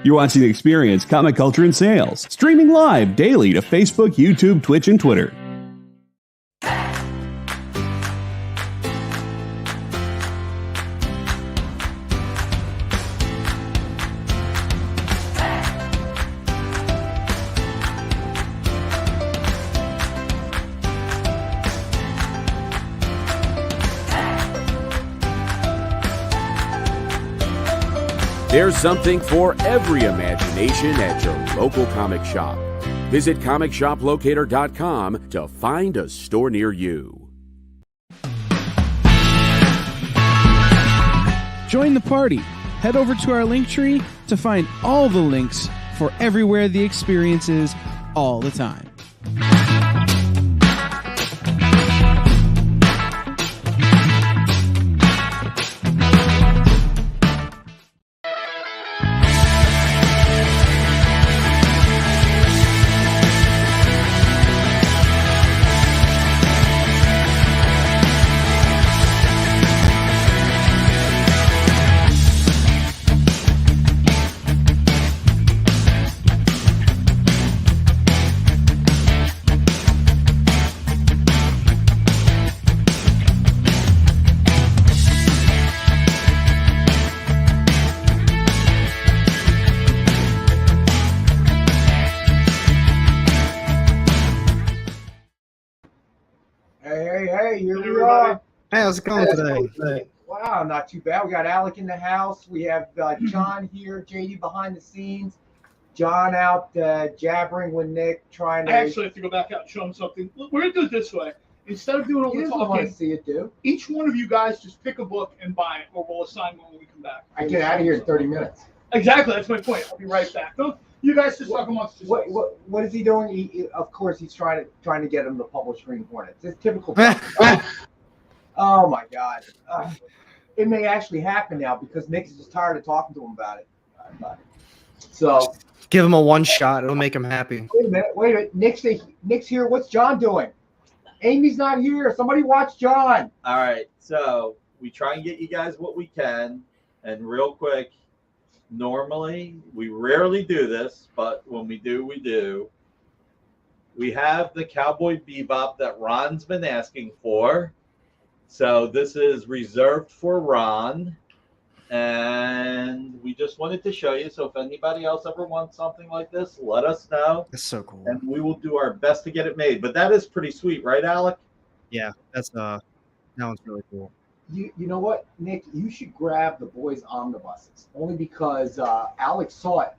You're watching The Experience Comic Culture and Sales, streaming live daily to Facebook, YouTube, Twitch, and Twitter. There's something for every imagination at your local comic shop. Visit ComicShopLocator.com to find a store near you. Join the party. Head over to our link tree to find all the links for everywhere the experience is all the time. Hey, how's it going today? Wow, not too bad. We got Alec in the house. We have John here, JD behind the scenes. John out jabbering with Nick, trying to. I actually have to go back out and show him something. Look, we're going to do it this way. Instead of doing all the talking, to see it do. Each one of you guys just pick a book and buy it, or we'll assign one when we come back. I get out of here in 30 minutes. Exactly, that's my point. I'll be right back. Don't you guys just talk amongst yourselves. What is he doing? Of course, he's trying to get him to publish Green Hornets. It's typical. Oh my God! It may actually happen now because Nick's just tired of talking to him about it. So give him a one shot; it'll make him happy. Wait a minute. Nick's here. What's John doing? Amy's not here. Somebody watch John. All right. So we try and get you guys what we can, and real quick. Normally, we rarely do this, but when we do, we do. We have the Cowboy Bebop that Ron's been asking for. So this is reserved for Ron. And we just wanted to show you. So if anybody else ever wants something like this, let us know. That's so cool. And we will do our best to get it made. But that is pretty sweet, right, Alec? Yeah, that one's really cool. You know what, Nick? You should grab the boys' omnibuses, only because Alex saw it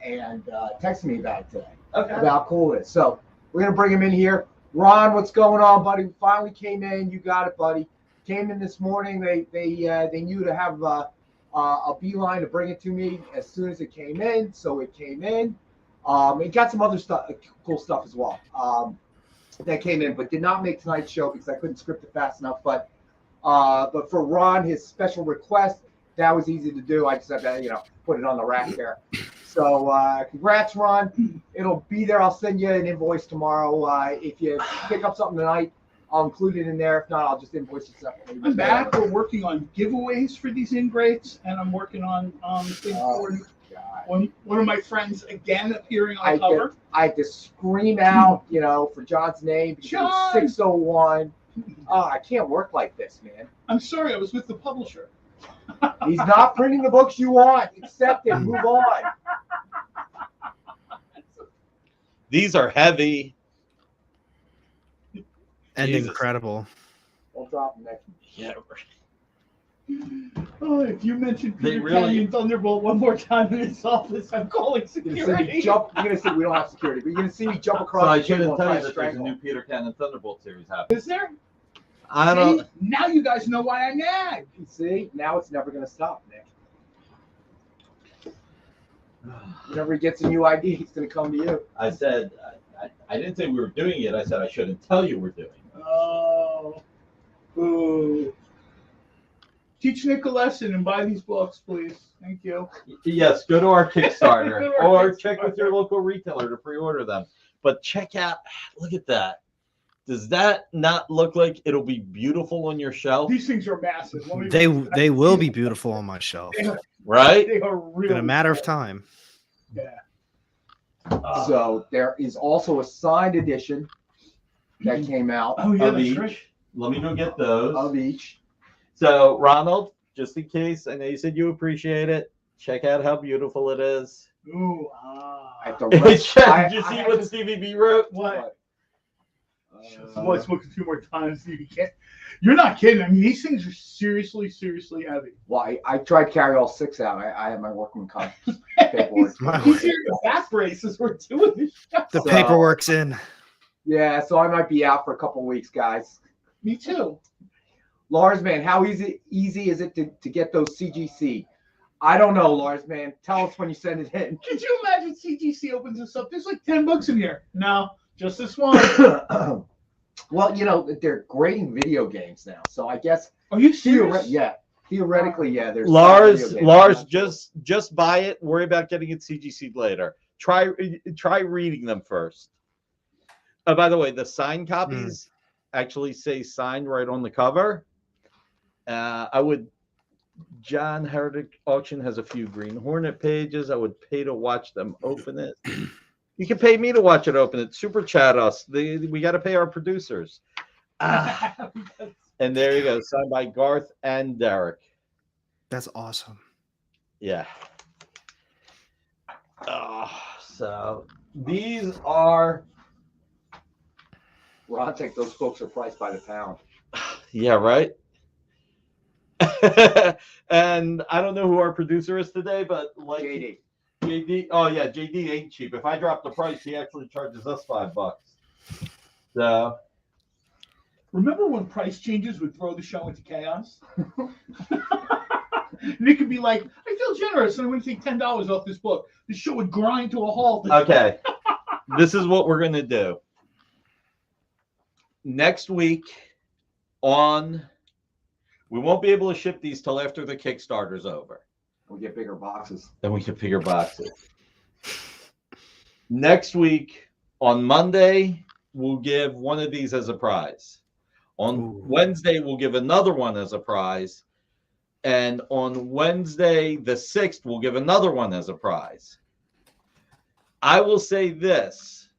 and texted me about it today. Okay. About how cool it is. So we're gonna bring him in here. Ron, what's going on, buddy? We finally came in. You got it, buddy. Came in this morning. They knew to have a beeline to bring it to me as soon as it came in. So it came in. It got some other stuff, cool stuff as well. That came in, but did not make tonight's show because I couldn't script it fast enough. But for Ron, his special request, that was easy to do. I just had to, put it on the rack there. So congrats, Ron. It'll be there. I'll send you an invoice tomorrow. If you pick up something tonight, I'll include it in there. If not, I'll just invoice it separately. I'm back. We're working on giveaways for these ingrates, and I'm working on things for one of my friends again appearing on the cover. I had to scream out, for John's name because John! It's 601. I can't work like this, man. I'm sorry, I was with the publisher. He's not printing the books you want. Accept it. Move on. These are heavy. And Jesus. incredible. We'll drop them next. Yeah. Oh, if you mention They Peter really- Canyon Thunderbolt one more time in his office, I'm calling You're security. gonna see we don't have security, but you're gonna see me jump across So I the table shouldn't and tell try you to that there's a strangle new him. Peter Cannon Thunderbolt series happening. Is there? I don't. See, now you guys know why I'm mad. See, now it's never gonna stop, Nick. Whenever he gets a new idea, he's gonna come to you. I said I didn't say we were doing it. I said I shouldn't tell you we're doing it. Oh, boo. Teach Nick a lesson and buy these books, please. Thank you. Yes, go to our Kickstarter Go to our or Kickstarter. check with your local retailer to pre-order them. But check out, look at that. Does that not look like it'll be beautiful on your shelf? These things are massive. They will be beautiful on my shelf Right? They are really in a matter of time. Yeah. So there is also a signed edition that came out Oh yeah, Of that's each. right. Let me go get those. of each. So, Ronald, just in case, I know you said you appreciate it. Check out how beautiful it is. Ooh, I have to Did rest- you see I what have Stevie B wrote? what? to- Well, I smoked a few more times. You can't. You're not kidding. I mean, these things are seriously heavy. well, I tried to carry all 6 out. I have my workman comp paperwork. He's here to back braces. We're doing this. The So- paperwork's in. Yeah, so I might be out for a couple weeks, guys. Me too. Lars, man, how easy is it to get those CGC? I don't know, Lars, man. Tell us when you send it in. Could you imagine CGC opens this up? There's like $10 in here. No, just this one. Well, you know, they're grading video games now, so I guess Are you serious? theoretically, yeah. There's Lars, video games. Lars, just buy it. Worry about getting it CGC'd later. Try reading them first. Oh, by the way, the signed copies actually say signed right on the cover. John Heretic Auction has a few Green Hornet pages. I would pay to watch them open it. You can pay me to watch it open it. Super chat us. We got to pay our producers. And there you go. Signed by Garth and Derek. That's awesome. Yeah. So these are. Ron, take those books are priced by the pound. Yeah, right. And I don't know who our producer is today, but like JD. Oh yeah, JD ain't cheap. If I drop the price, he actually charges us $5. So Remember when price changes would throw the show into chaos? And it could be like, I feel generous and I'm going to take $10 off this book. The show would grind to a halt. okay, this is what we're gonna do. Next week we won't be able to ship these till after the Kickstarter's over. We get bigger boxes. Then we can bigger boxes. Next week on Monday, we'll give one of these as a prize. On Wednesday, we'll give another one as a prize. And on Wednesday, the 6th, we'll give another one as a prize. I will say this.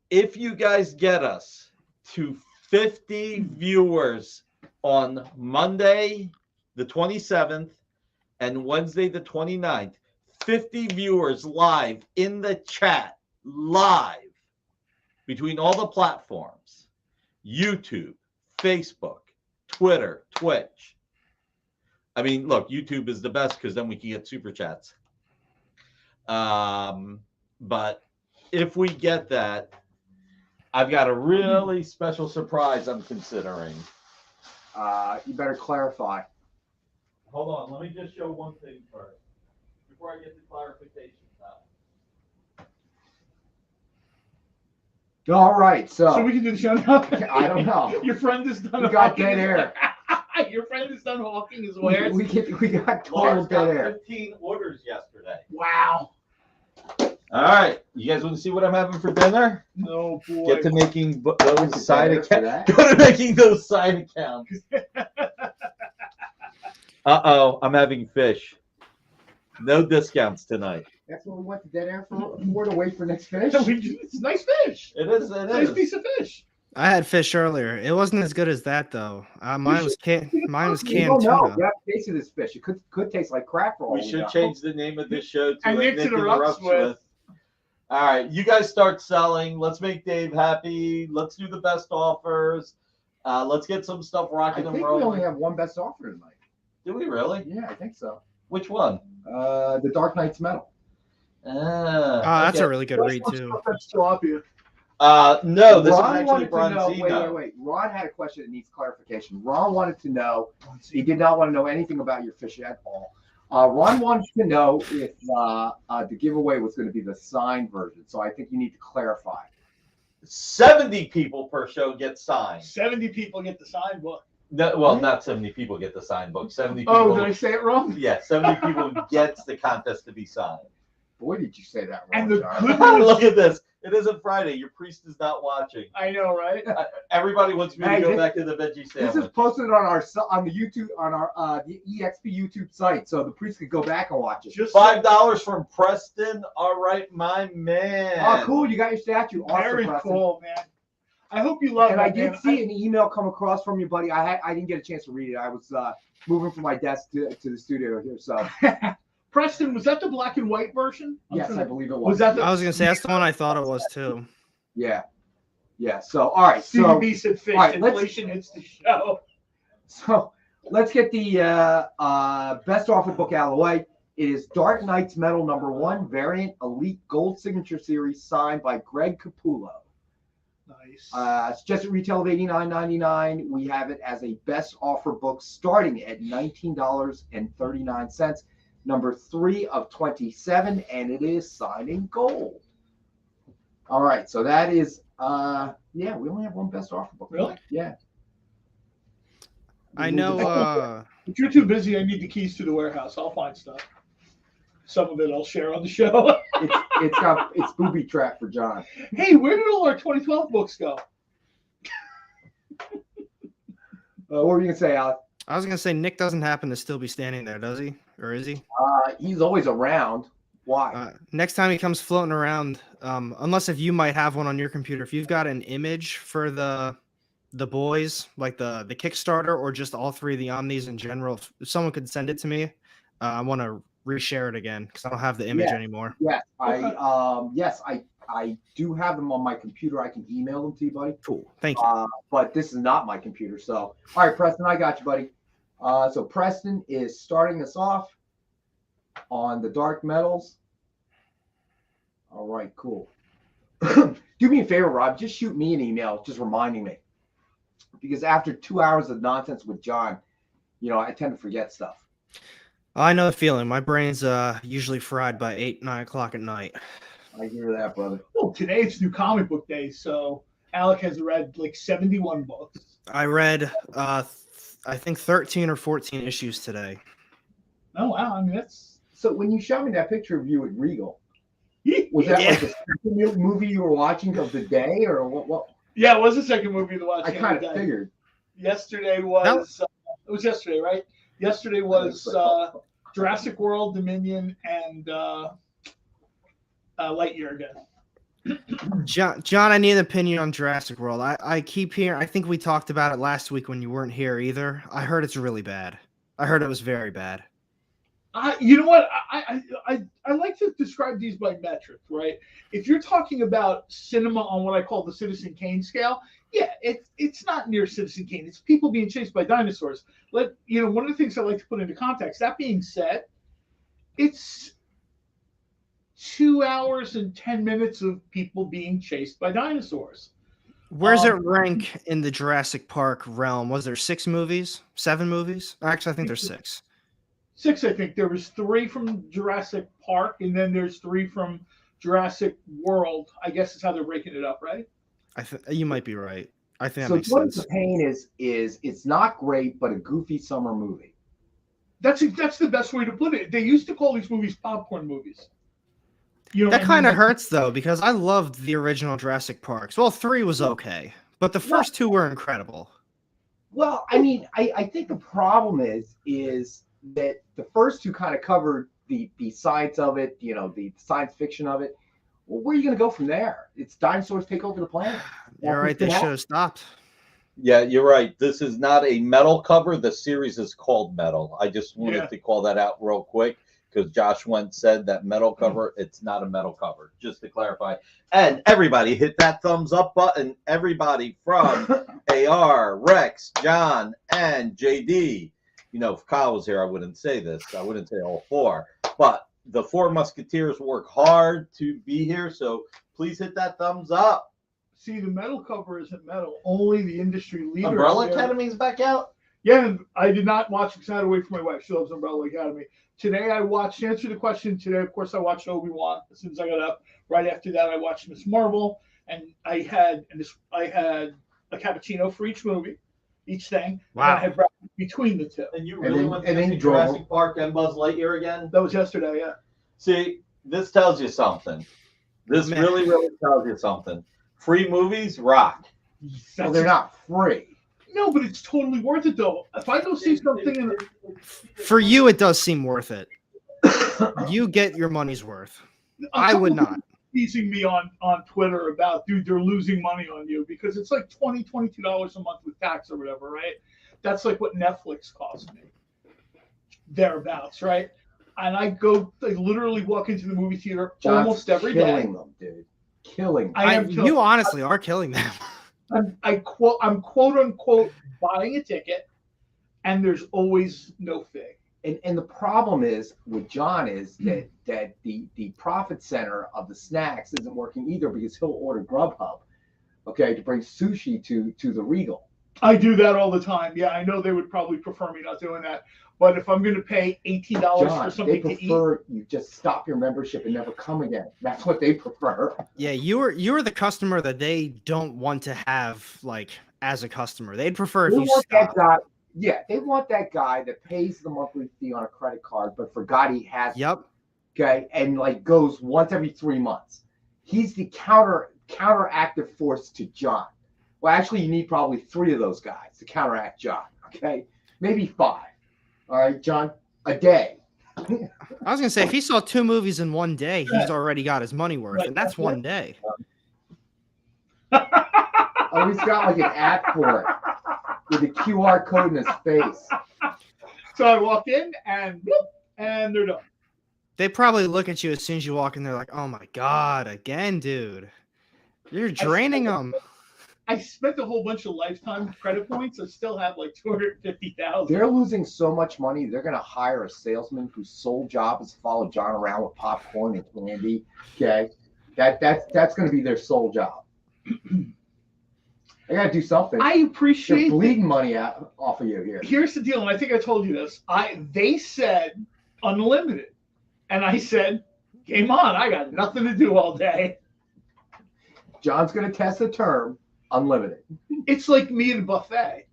If you guys get us to 50 viewers on Monday, the 27th, and Wednesday, the 29th, 50 viewers live in the chat, live, between all the platforms, YouTube, Facebook, Twitter, Twitch. I mean, look, YouTube is the best because then we can get super chats. But if we get that, I've got a really special surprise I'm considering. You better clarify. Hold on, let me just show one thing first before I get the clarifications out. All right, So we can do the show now? I don't know. Your friend is done We got hawking. dead air. Your friend is done hawking his wares. We got total Lars got dead air. 15 orders yesterday. Wow. All right, you guys want to see what I'm having for dinner? No boy. Get to making Went those to side dinner for accounts. that. Go to making those side accounts. I'm having fish. No discounts tonight. That's what we went to dead air for to wait for next fish. It's nice fish. It is. Nice piece of fish. I had fish earlier. It wasn't as good as that though. Mine was canned You canned don't know. tuna. You have to taste this fish. It could taste like crap for all We we should know. change the name of this show to And a Nick Nick Interrupts Interrupts with. All right, you guys start selling. Let's make Dave happy. Let's do the best offers. Let's get some stuff I rocking think and we only rolling. have one best offer tonight. Do we really? Yeah, I think so. Which one? The Dark Knight's Metal. Oh, that's okay. a really good read too. That's sloppy. No, this Ron is actually wanted to know. Bronzino. Wait. Ron had a question that needs clarification. Ron wanted to know. He did not want to know anything about your fish at all. Ron wanted to know if the giveaway was going to be the signed version. So I think you need to clarify. 70 people per show get signed. 70 people get the signed book. No, well, not 70 people get the signed book. 70 people. Oh, did I say it wrong? Yeah, 70 people gets the contest to be signed. Boy, did you say that wrong, And the John. good news, Look at this. It isn't Friday. Your priest is not watching. I know, right? Everybody wants me to go back to the veggie This is sandwich. posted on the YouTube on our the EXP YouTube site, so the priest could go back and watch it. Just $5 from Preston. All right, my man. Oh, cool! You got your statue. Awesome, very Preston. cool, man. I hope you love And that, I did man. see an email come across from you, buddy. I didn't get a chance to read it. I was moving from my desk to the studio here, so Preston, was that the black and white version? yes, I believe it was. Was that the I was gonna say that's the one I thought it was too. Yeah. So all right. So CBB said fish? all right, let's- Inflation hits the show. So let's get the best offer book out of the way. It is Dark Knight's Metal #1 variant Elite Gold Signature Series signed by Greg Capullo. Nice. It's just at retail of $89.99. We have it as a best offer book starting at $19.39. Number 3 of 27, and it is signed in gold. All right, so that is we only have one best offer book. Really? Yeah. I know. If you're too busy, I need the keys to the warehouse. I'll find stuff. Some of it I'll share on the show. It's booby trap for John. Hey, where did all our 2012 books go? What were you gonna say, Alec? I was gonna say Nick doesn't happen to still be standing there, does he? Or is he? He's always around. Why? Next time he comes floating around, unless if you might have one on your computer, if you've got an image for the boys, like the Kickstarter or just all 3 of the Omnis in general, if someone could send it to me, I want to reshare it again because I don't have the image anymore. Yes, I do have them on my computer. I can email them to you, buddy. Cool. Thank you. But this is not my computer. So, all right, Preston, I got you, buddy. So Preston is starting us off on the Dark Metals. All right, cool. Do me a favor, Rob. Just shoot me an email, just reminding me. Because after 2 hours of nonsense with John, I tend to forget stuff. I know the feeling. My brain's usually fried by 8, 9 o'clock at night. I hear that, brother. Well, today it's New Comic Book Day, so Alec has read like 71 books. I read, I think 13 or 14 issues today. Oh, wow. I mean, that's... So when you showed me that picture of you at Regal, was that like the second movie you were watching of the day, or what? Yeah, it was the second movie to watch. I kind of figured. Yesterday was... it was yesterday, right? Yesterday was Jurassic World, Dominion, and Lightyear again. John, I need an opinion on Jurassic World. I keep hearing, I think we talked about it last week when you weren't here either. I heard it's really bad. I heard it was very bad. You know what? I like to describe these by metric, right? If you're talking about cinema on what I call the Citizen Kane scale, yeah, it's not near Citizen Kane. It's people being chased by dinosaurs. One of the things I like to put into context. That being said, it's 2 hours and 10 minutes of people being chased by dinosaurs. Where's it rank in the Jurassic Park realm? Was there 6 movies? 7 movies? Actually, I think there's 6. 6, I think. There was 3 from Jurassic Park, and then there's 3 from Jurassic World. I guess is how they're breaking it up, right? You might be right. I think that So makes what sense. the pain is it's not great, but a goofy summer movie. That's the best way to put it. They used to call these movies popcorn movies. That kind of hurts though, because I loved the original Jurassic Parks. Well, 3 was okay, but the first 2 were incredible. Well, I mean, I think the problem is that the first 2 kind of covered the science of it, the science fiction of it. Well, where are you going to go from there? It's dinosaurs take over the planet. You're right. They should have stopped. Yeah, you're right. This is not a metal cover. The series is called Metal. I just wanted to call that out real quick because Josh once said that metal cover. It's not a metal cover, just to clarify. And everybody hit that thumbs up button. Everybody from AR, Rex, John, and JD. If Kyle was here, I wouldn't say this. I wouldn't say all 4. But the 4 Musketeers work hard to be here, so please hit that thumbs up. See, the metal cover isn't metal. Only the industry leader. Umbrella Academy's back out? Yeah, I did not watch because I had to wait for my wife. She loves Umbrella Academy. Today I watched, to answer the question, today, of course, I watched Obi-Wan. As soon as I got up, right after that, I watched Miss Marvel. And I had a cappuccino for each movie, each thing. Wow. And I had breakfast between the 2. And you really went to see drove Jurassic Park and Buzz Lightyear again? That was yesterday, yeah. See, this tells you something. This Man. really, really tells you something. Free movies rock. Well, they're not free. No, but it's totally worth it though. If I go see something in For you, it does seem worth it. You get your money's worth. I would not. Teasing me on Twitter about, dude, they're losing money on you because it's like $22 a month with tax or whatever, right? That's like what Netflix costs me. Thereabouts, right? And I literally walk into the movie theater almost every day. Killing them, dude. Killing them. You honestly are killing them. I'm quote unquote buying a ticket, and there's always no fee. And the problem is with John is that the profit center of the snacks isn't working either because he'll order Grubhub, okay, to bring sushi to the Regal. I do that all the time. Yeah, I know they would probably prefer me not doing that. But if I'm going to pay $18 for something to eat, they prefer you just stop your membership and never come again. That's what they prefer. Yeah, you're the customer that they don't want to have like as a customer. They'd prefer if you stop. That guy, yeah, they want that guy that pays the monthly fee on a credit card, but forgot he has. Yep. Okay, and like goes once every 3 months. He's the counteractive force to John. Well, actually, you need probably 3 of those guys to counteract John. Okay, maybe 5. All right, John, a day. I was gonna say if he saw 2 movies in one day, he's already got his money worth, and that's one day. Oh, he's got like an app for it with a QR code in his face. So I walk in and they're done. They probably look at you as soon as you walk in. They're like, "Oh my god, again, dude! You're draining them." I spent a whole bunch of lifetime credit points. I still have like 250,000. They're losing so much money. They're going to hire a salesman whose sole job is to follow John around with popcorn and candy. Okay, that's going to be their sole job. I got to do something. I appreciate. They're bleeding money out off of you here. Here's the deal, and I think I told you this. They said unlimited, and I said, "Game on! I got nothing to do all day." John's going to test the term. Unlimited. It's like me at a buffet.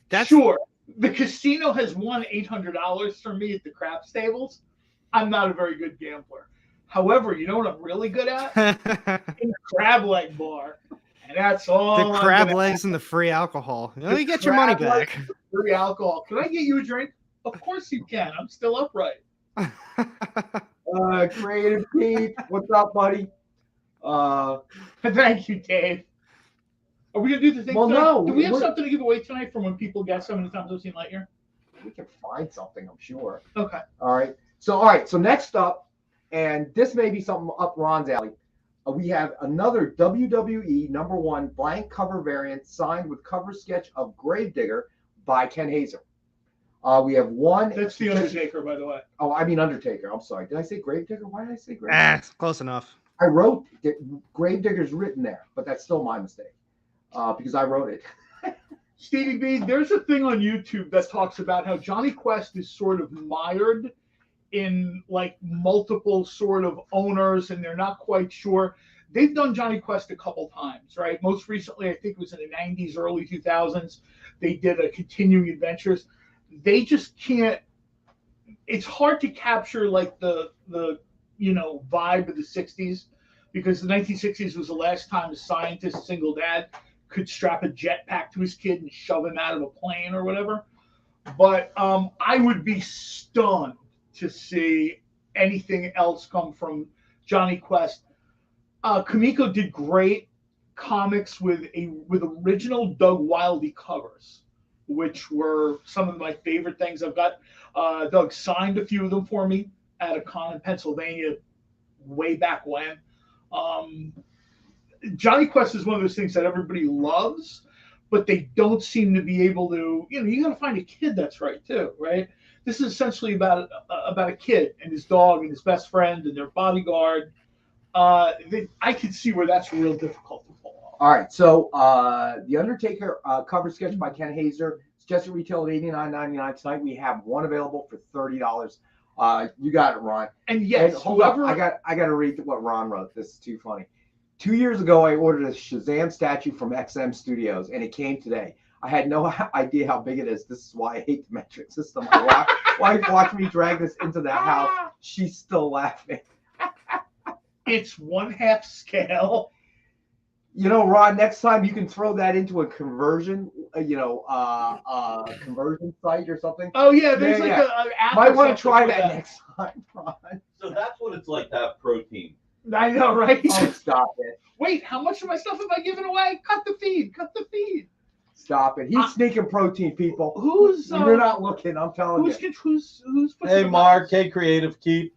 That's sure. The casino has won $800 from me at the craps tables. I'm not a very good gambler. However, you know what I'm really good at? In the crab leg bar. And that's all. The crab legs and the free alcohol. You get your money back. Free alcohol. Can I get you a drink? Of course you can. I'm still upright. Creative Pete. What's up, buddy? Thank you, Dave. Are we going to do the thing? Well, no. Do we have something to give away tonight from when people guess how many times I've seen Lightyear? We can find something, I'm sure. Okay. All right. So next up, and this may be something up Ron's alley, we have another WWE #1 blank cover variant signed with cover sketch of Gravedigger by Ken Hazer. We have one. That's the Undertaker, by the way. Oh, I mean Undertaker. I'm sorry. Did I say Gravedigger? Why did I say Gravedigger? Close enough. I wrote Gravedigger's written there, but that's still my mistake. Because I wrote it. Stevie B, there's a thing on YouTube that talks about how Johnny Quest is sort of mired in like multiple sort of owners and they're not quite sure. They've done Johnny Quest a couple times, right? Most recently, I think it was in the 90s, early 2000s. They did a Continuing Adventures. They just can't, it's hard to capture like the vibe of the 60s because the 1960s was the last time a scientist, single dad, could strap a jetpack to his kid and shove him out of a plane or whatever. But I would be stunned to see anything else come from Johnny Quest. Comico did great comics with original Doug Wildey covers, which were some of my favorite things. I've got Doug signed a few of them for me at a con in Pennsylvania way back when. Johnny Quest is one of those things that everybody loves, but they don't seem to be able to, you got to find a kid that's right too, right? This is essentially about a kid and his dog and his best friend and their bodyguard. I could see where that's real difficult to pull off. All right, so the Undertaker cover sketch by Ken Hazer, suggested retail at $89.99 tonight. We have one available for $30. You got it, Ron. And yes, and hold up, I got to read what Ron wrote. This is too funny. 2 years ago, I ordered a Shazam statue from XM Studios, and it came today. I had no idea how big it is. This is why I hate the metric system. My wife watched me drag this into the house. She's still laughing. It's 1/2 scale. You know, Ron, next time you can throw that into a conversion, conversion site or something. Oh yeah, there's Yeah, an app. Might or want to something try for that next time, Ron. So that's what it's like to have protein. I know, right? Oh, stop it. Wait, how much of my stuff have I given away? Cut the feed. Stop it. He's sneaking protein, people. Who's You're not looking, I'm telling you. Who's Hey, Mark. Hey, Creative Keep.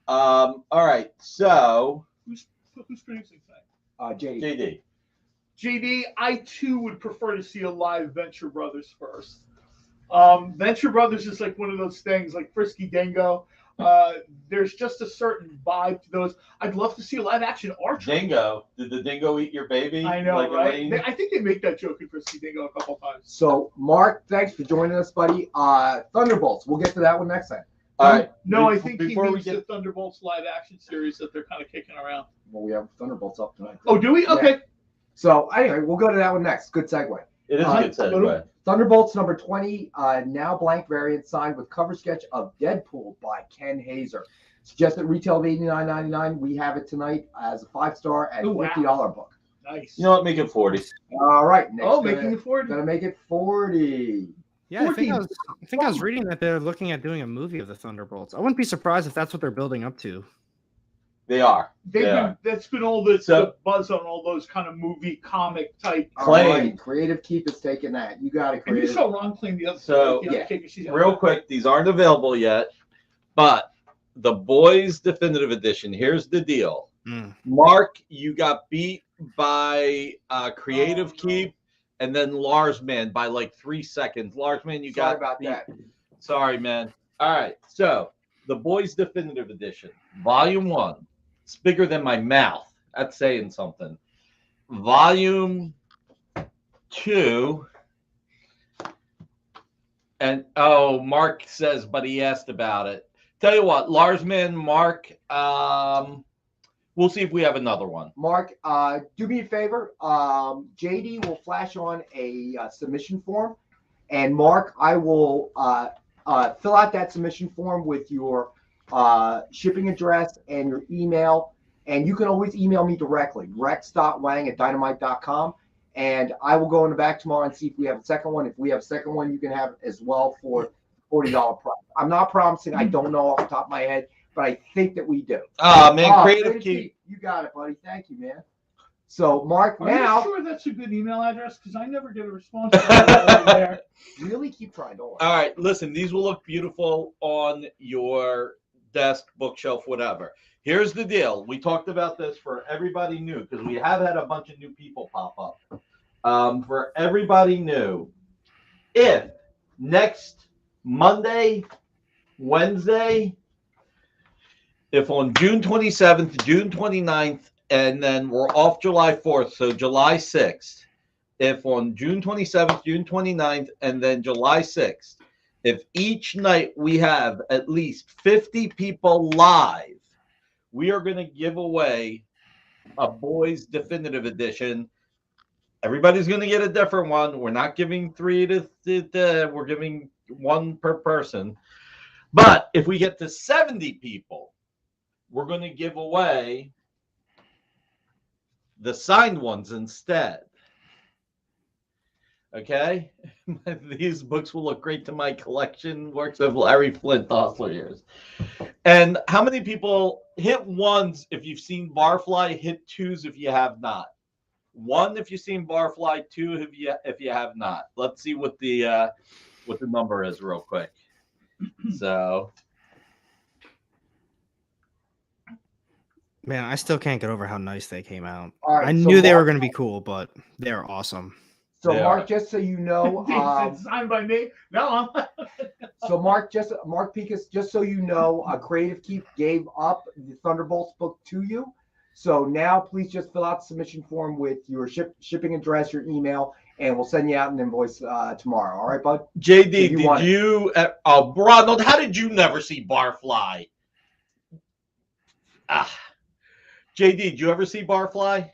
All right. So who's producing thing? JD. JD, I too would prefer to see a live Venture Brothers first. Venture Brothers is like one of those things, like Frisky Dingo. There's just a certain vibe to those. I'd love to see a live action Archer. Dingo. Did the dingo eat your baby? I know, like right? I think they make that joke in Frisky Dingo a couple times. So, Mark, thanks for joining us, buddy. Thunderbolts. We'll get to that one next time. All right. No, I think he means the Thunderbolts live action series that they're kind of kicking around. Well, we have Thunderbolts up tonight. Oh, do we? Okay. Yeah. So, anyway, we'll go to that one next. Good segue. It is a good segue. Thunderbolts number 20, now blank variant, signed with cover sketch of Deadpool by Ken Hazer. Suggested retail of $89.99. We have it tonight as a 5-star and $50 book. Nice. You know what? Make it 40. All right. Next, making it 40. Gonna make it 40. Yeah, I think I was reading that they're looking at doing a movie of the Thunderbolts. I wouldn't be surprised if that's what they're building up to. They are. That's been all the buzz on all those kind of movie comic type. Right. Creative Keep is taking that. You got it, And you Creative. saw Ron claim the other. So, real quick, these aren't available yet, but the Boys Definitive Edition. Here's the deal. Mark, you got beat by Creative Keep, and then Lars Man by like 3 seconds. Lars Man, you got about beat. that. Sorry, man. All right, so the Boys Definitive Edition, Volume 1. It's bigger than my mouth. That's saying something. Volume 2. And Mark says, but he asked about it. Tell you what, Larsman, Mark, we'll see if we have another one. Mark, do me a favor. JD will flash on a submission form, and Mark, I will fill out that submission form with your shipping address and your email, and you can always email me directly, rex.wang@dynamite.com, and I will go in the back tomorrow and see if we have a second one. If we have a second one, you can have it as well for $40 price. I'm not promising. I don't know off the top of my head, but I think that we do. Man, Creative Keep. You got it, buddy. Thank you, man. So, Mark, Are now. you sure that's a good email address? Because I never get a response there. Really keep trying. Don't worry. All right, listen, these will look beautiful on your desk, bookshelf, whatever. Here's the deal. We talked about this for everybody new, because we have had a bunch of new people pop up. For everybody new, if next Monday, Wednesday, if on June 27th, June 29th, and then we're off July 4th, so July 6th, if on June 27th, June 29th, and then July 6th, if each night we have at least 50 people live, we are going to give away a Boys Definitive Edition. Everybody's going to get a different one. We're not giving 3 we're giving 1 per person. But if we get to 70 people, we're going to give away the signed ones instead. Okay? These books will look great to my collection. Works of Larry Flint Hustler years. And how many people hit 1s if you've seen Barfly, hit 2s if you have not? 1 if you've seen Barfly, 2 if you have not. Let's see what the number is real quick. So, man, I still can't get over how nice they came out. All right, I so knew they were Mark- going to be cool, but they're awesome. So, Yeah. Mark, just so you know, It's signed by me. No, I'm. so Mark Pincus, just so you know, Creative Keep gave up the Thunderbolts book to you. So now, please just fill out the submission form with your shipping address, your email, and we'll send you out an invoice tomorrow. All right, bud? JD, If you want did you? Ronald, how did you never see Barfly? JD, did you ever see Barfly?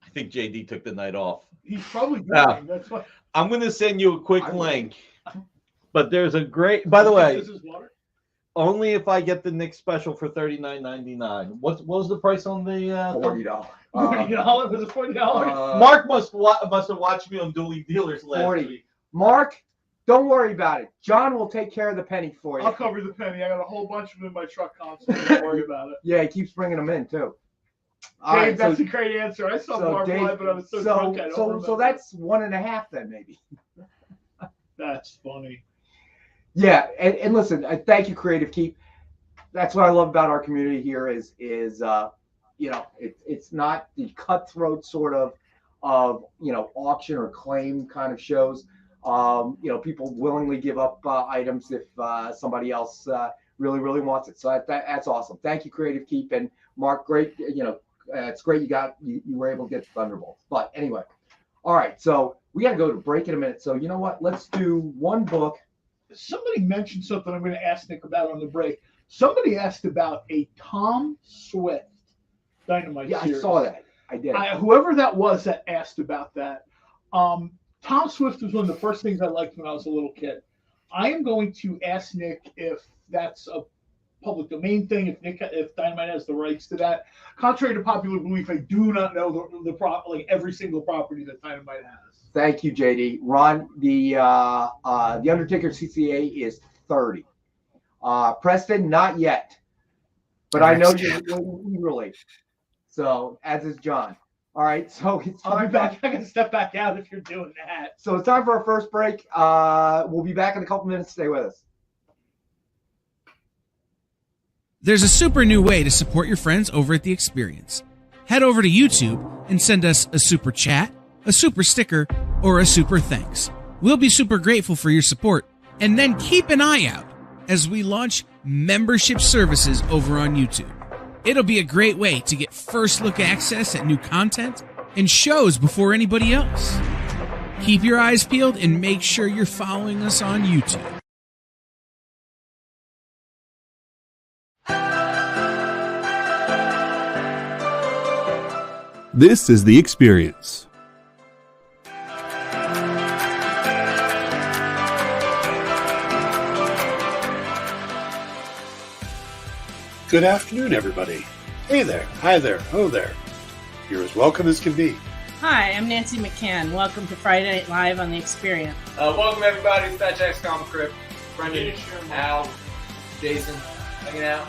I think JD took the night off. He's probably Yeah. drinking. That's why. I'm going to send you a quick I will. link. But there's a great. By the way, This is water. Only if I get the Nick special for $39.99. What was the price on the $40. $40? Was it $40? Mark must have watched me on Dueling Dealers last 40. week. Mark, don't worry about it. John will take care of the penny for you. I'll cover the penny. I got a whole bunch of them in my truck constantly. Don't worry about it. Yeah, he keeps bringing them in too. All Dave, right, that's a great answer. I saw Mark live, but I was so drunk. I don't remember. So that's 1.5 then, maybe. That's funny. Yeah, and listen, thank you, Creative Keep. That's what I love about our community here is you know, it's not the cutthroat sort of auction or claim kind of shows. You know, people willingly give up items if somebody else really wants it. So that's awesome. Thank you, Creative Keep, and Mark. Great, you know, it's great you were able to get Thunderbolts. But anyway, all right. So we got to go to break in a minute. So you know what? Let's do one book. Somebody mentioned something I'm going to ask Nick about on the break. Somebody asked about a Tom Swift Dynamite series. I saw that. I did. Whoever that was that asked about that. Tom Swift was one of the first things I liked when I was a little kid. I am going to ask Nick if that's a public domain thing, if Dynamite has the rights to that. Contrary to popular belief, I do not know like every single property that Dynamite has. Thank you, JD. Ron, the Undertaker CCA is 30. Preston, not yet, but I know you're waiting eagerly. So as is John. All right, so it's time. I'll be back. I can step back out if you're doing that. So it's time for our first break. We'll be back in a couple minutes. Stay with us. There's a super new way to support your friends over at The Experience. Head over to YouTube and send us a super chat, a super sticker, or a super thanks. We'll be super grateful for your support, and then keep an eye out as we launch membership services over on YouTube. It'll be a great way to get first look access at new content and shows before anybody else. Keep your eyes peeled and make sure you're following us on YouTube. This is The Experience. Good afternoon, everybody. Hey there, hi there, hello there. You're as welcome as can be. Hi, I'm Nancy McCann. Welcome to Friday Night Live on The Experience. Welcome, everybody. It's Fat Jack's Comic Crypt. Brendan, Al, Jason, hanging out.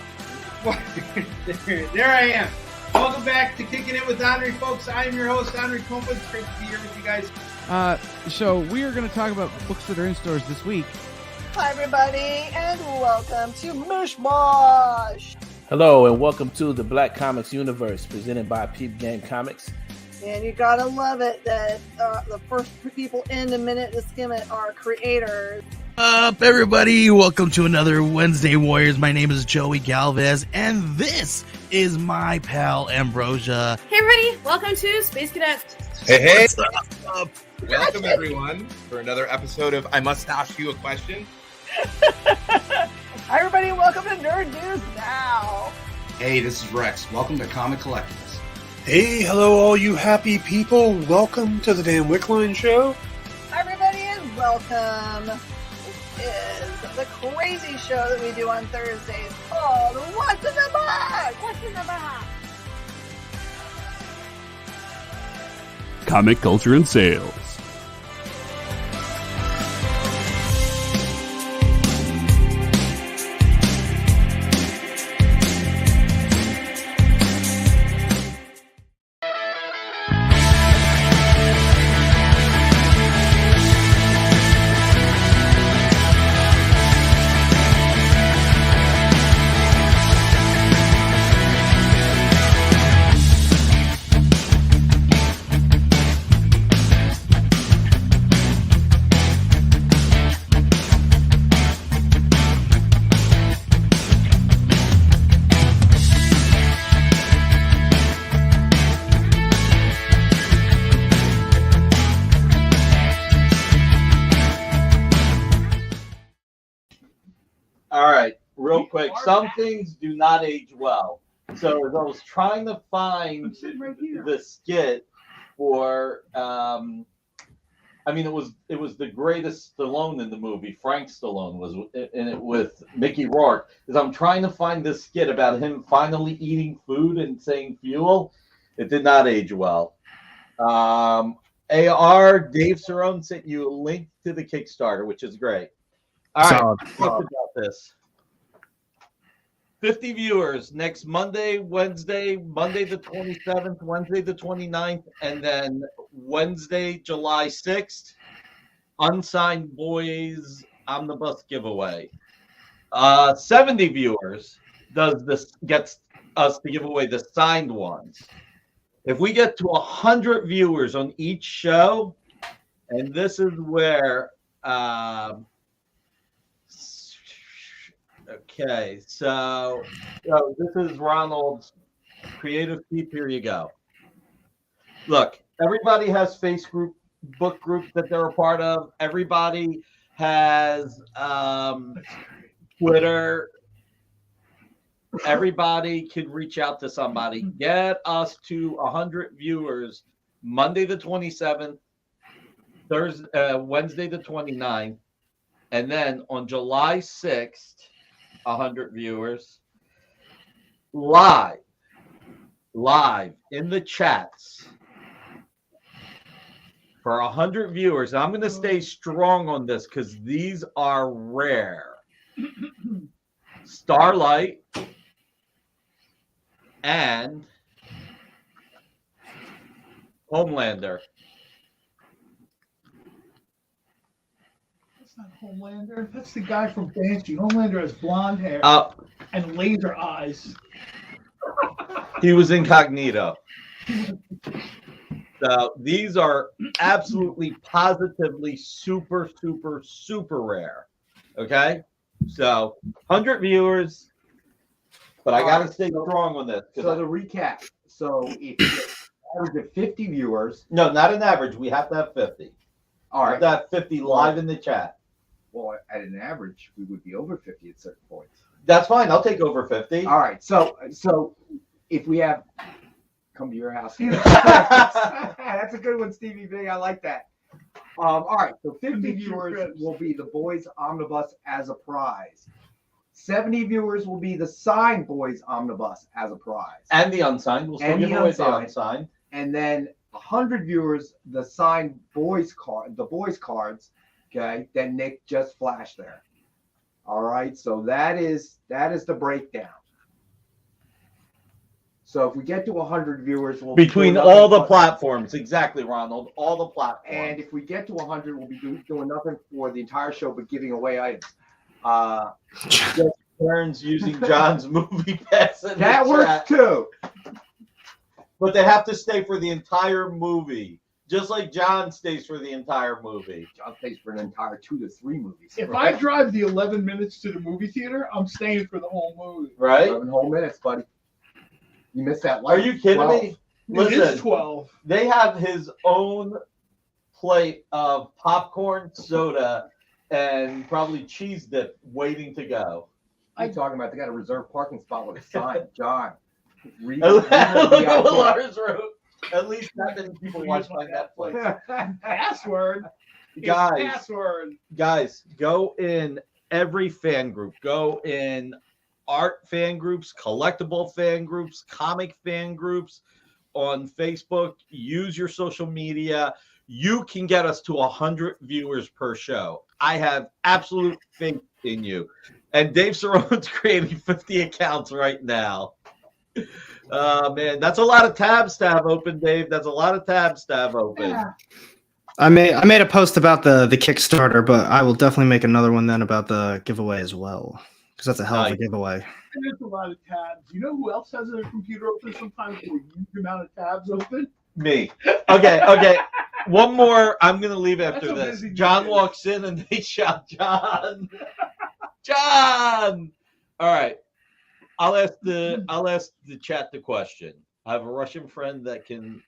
There I am. Welcome back to Kicking It with Henry, folks. I am your host, Henry Kumpa. It's great to be here with you guys. So we are going to talk about books that are in stores this week. Hi, everybody, and welcome to Mishmash. Hello, and welcome to the Black Comics Universe, presented by Peep Game Comics. And you gotta love it that the first people in the minute to skim it are creators. Up, everybody! Welcome to another Wednesday Warriors. My name is Joey Galvez, and this is my pal Ambrosia. Hey, everybody! Welcome to Space Cadet. Hey! What's up? Welcome, everyone, for another episode of I Must Ask You a Question. Hi, everybody! Welcome to Nerd News Now. Hey, this is Rex. Welcome to Comic Collectables. Hey, hello, all you happy people. Welcome to the Dan Wickline Show. Hi, everybody, and welcome. This is the crazy show that we do on Thursdays called What's in the Box? What's in the box? Comic culture and sales. All right, real quick. Some things do not age well. So as I was trying to find the skit for I mean, it was the greatest Stallone in the movie. Frank Stallone was in it with Mickey Rourke. Because I'm trying to find this skit about him finally eating food and saying fuel. It did not age well. AR Dave Cerrone sent you a link to the Kickstarter, which is great. All right, let's talk about this. 50 viewers next Monday the 27th, Wednesday the 29th, and then Wednesday, July 6th, Unsigned Boys Omnibus giveaway. 70 viewers gets us to give away the signed ones. If we get to 100 viewers on each show, and this is where okay, so this is Ronald's creative keep. Here you go. Look, everybody has Facebook groups that they're a part of. Everybody has Twitter. Everybody can reach out to somebody. Get us to 100 viewers Monday the 27th, Wednesday the 29th, and then on July 6th, 100 viewers live in the chats for 100 viewers. I'm going to stay strong on this because these are rare. Starlight and Homelander. That's not Homelander. That's the guy from Banshee. Homelander has blonde hair and laser eyes. He was incognito. So these are absolutely positively super, super, super rare. Okay? So 100 viewers. But I got to stay strong on this. So to recap, so if you average of 50 viewers. No, not an average. We have to have 50. All right. We have to have 50 live in the chat. Well, at an average, we would be over 50 at certain points. That's fine. I'll take over 50. All right. So if we have come to your house. That's a good one, Stevie B. I like that. All right. So 50 viewers will be the Boys Omnibus as a prize. 70 viewers will be the signed Boys Omnibus as a prize. And the unsigned. We'll still give away the unsigned. And then 100 viewers, the signed Boys card, the Boys cards, okay, that Nick just flashed there. All right, so that is the breakdown. So if we get to 100 viewers, we'll between all the platforms, exactly, Ronald, all the platforms. And if we get to 100, we'll be doing nothing for the entire show but giving away items. Just Burns using John's movie pass. That works too. But they have to stay for the entire movie, just like John stays for the entire movie. John stays for an entire 2 to 3 movies. If I drive the 11 minutes to the movie theater, I'm staying for the whole movie. Right? 11 whole minutes, buddy. You missed that. Are you kidding me? Listen, it is 12. They have his own plate of popcorn, soda, and probably cheese dip waiting to go. I'm talking about they got a reserved parking spot with a sign. John. Look at what Lars wrote. At least that many people watch my Netflix. Password. Guys, go in every fan group. Go in art fan groups, collectible fan groups, comic fan groups on Facebook. Use your social media. You can get us to 100 viewers per show. I have absolute faith in you. And Dave Cerrone's creating 50 accounts right now. Man, that's a lot of tabs to have open, Dave. That's a lot of tabs to have open. Yeah. I made a post about the Kickstarter, but I will definitely make another one then about the giveaway as well, because that's a hell of a giveaway. There's a lot of tabs. You know who else has their computer open sometimes with a huge amount of tabs open? Me. Okay. One more. I'm going to leave after this. John walks in and they shout, John. John. All right. I'll ask the chat the question. I have a Russian friend that can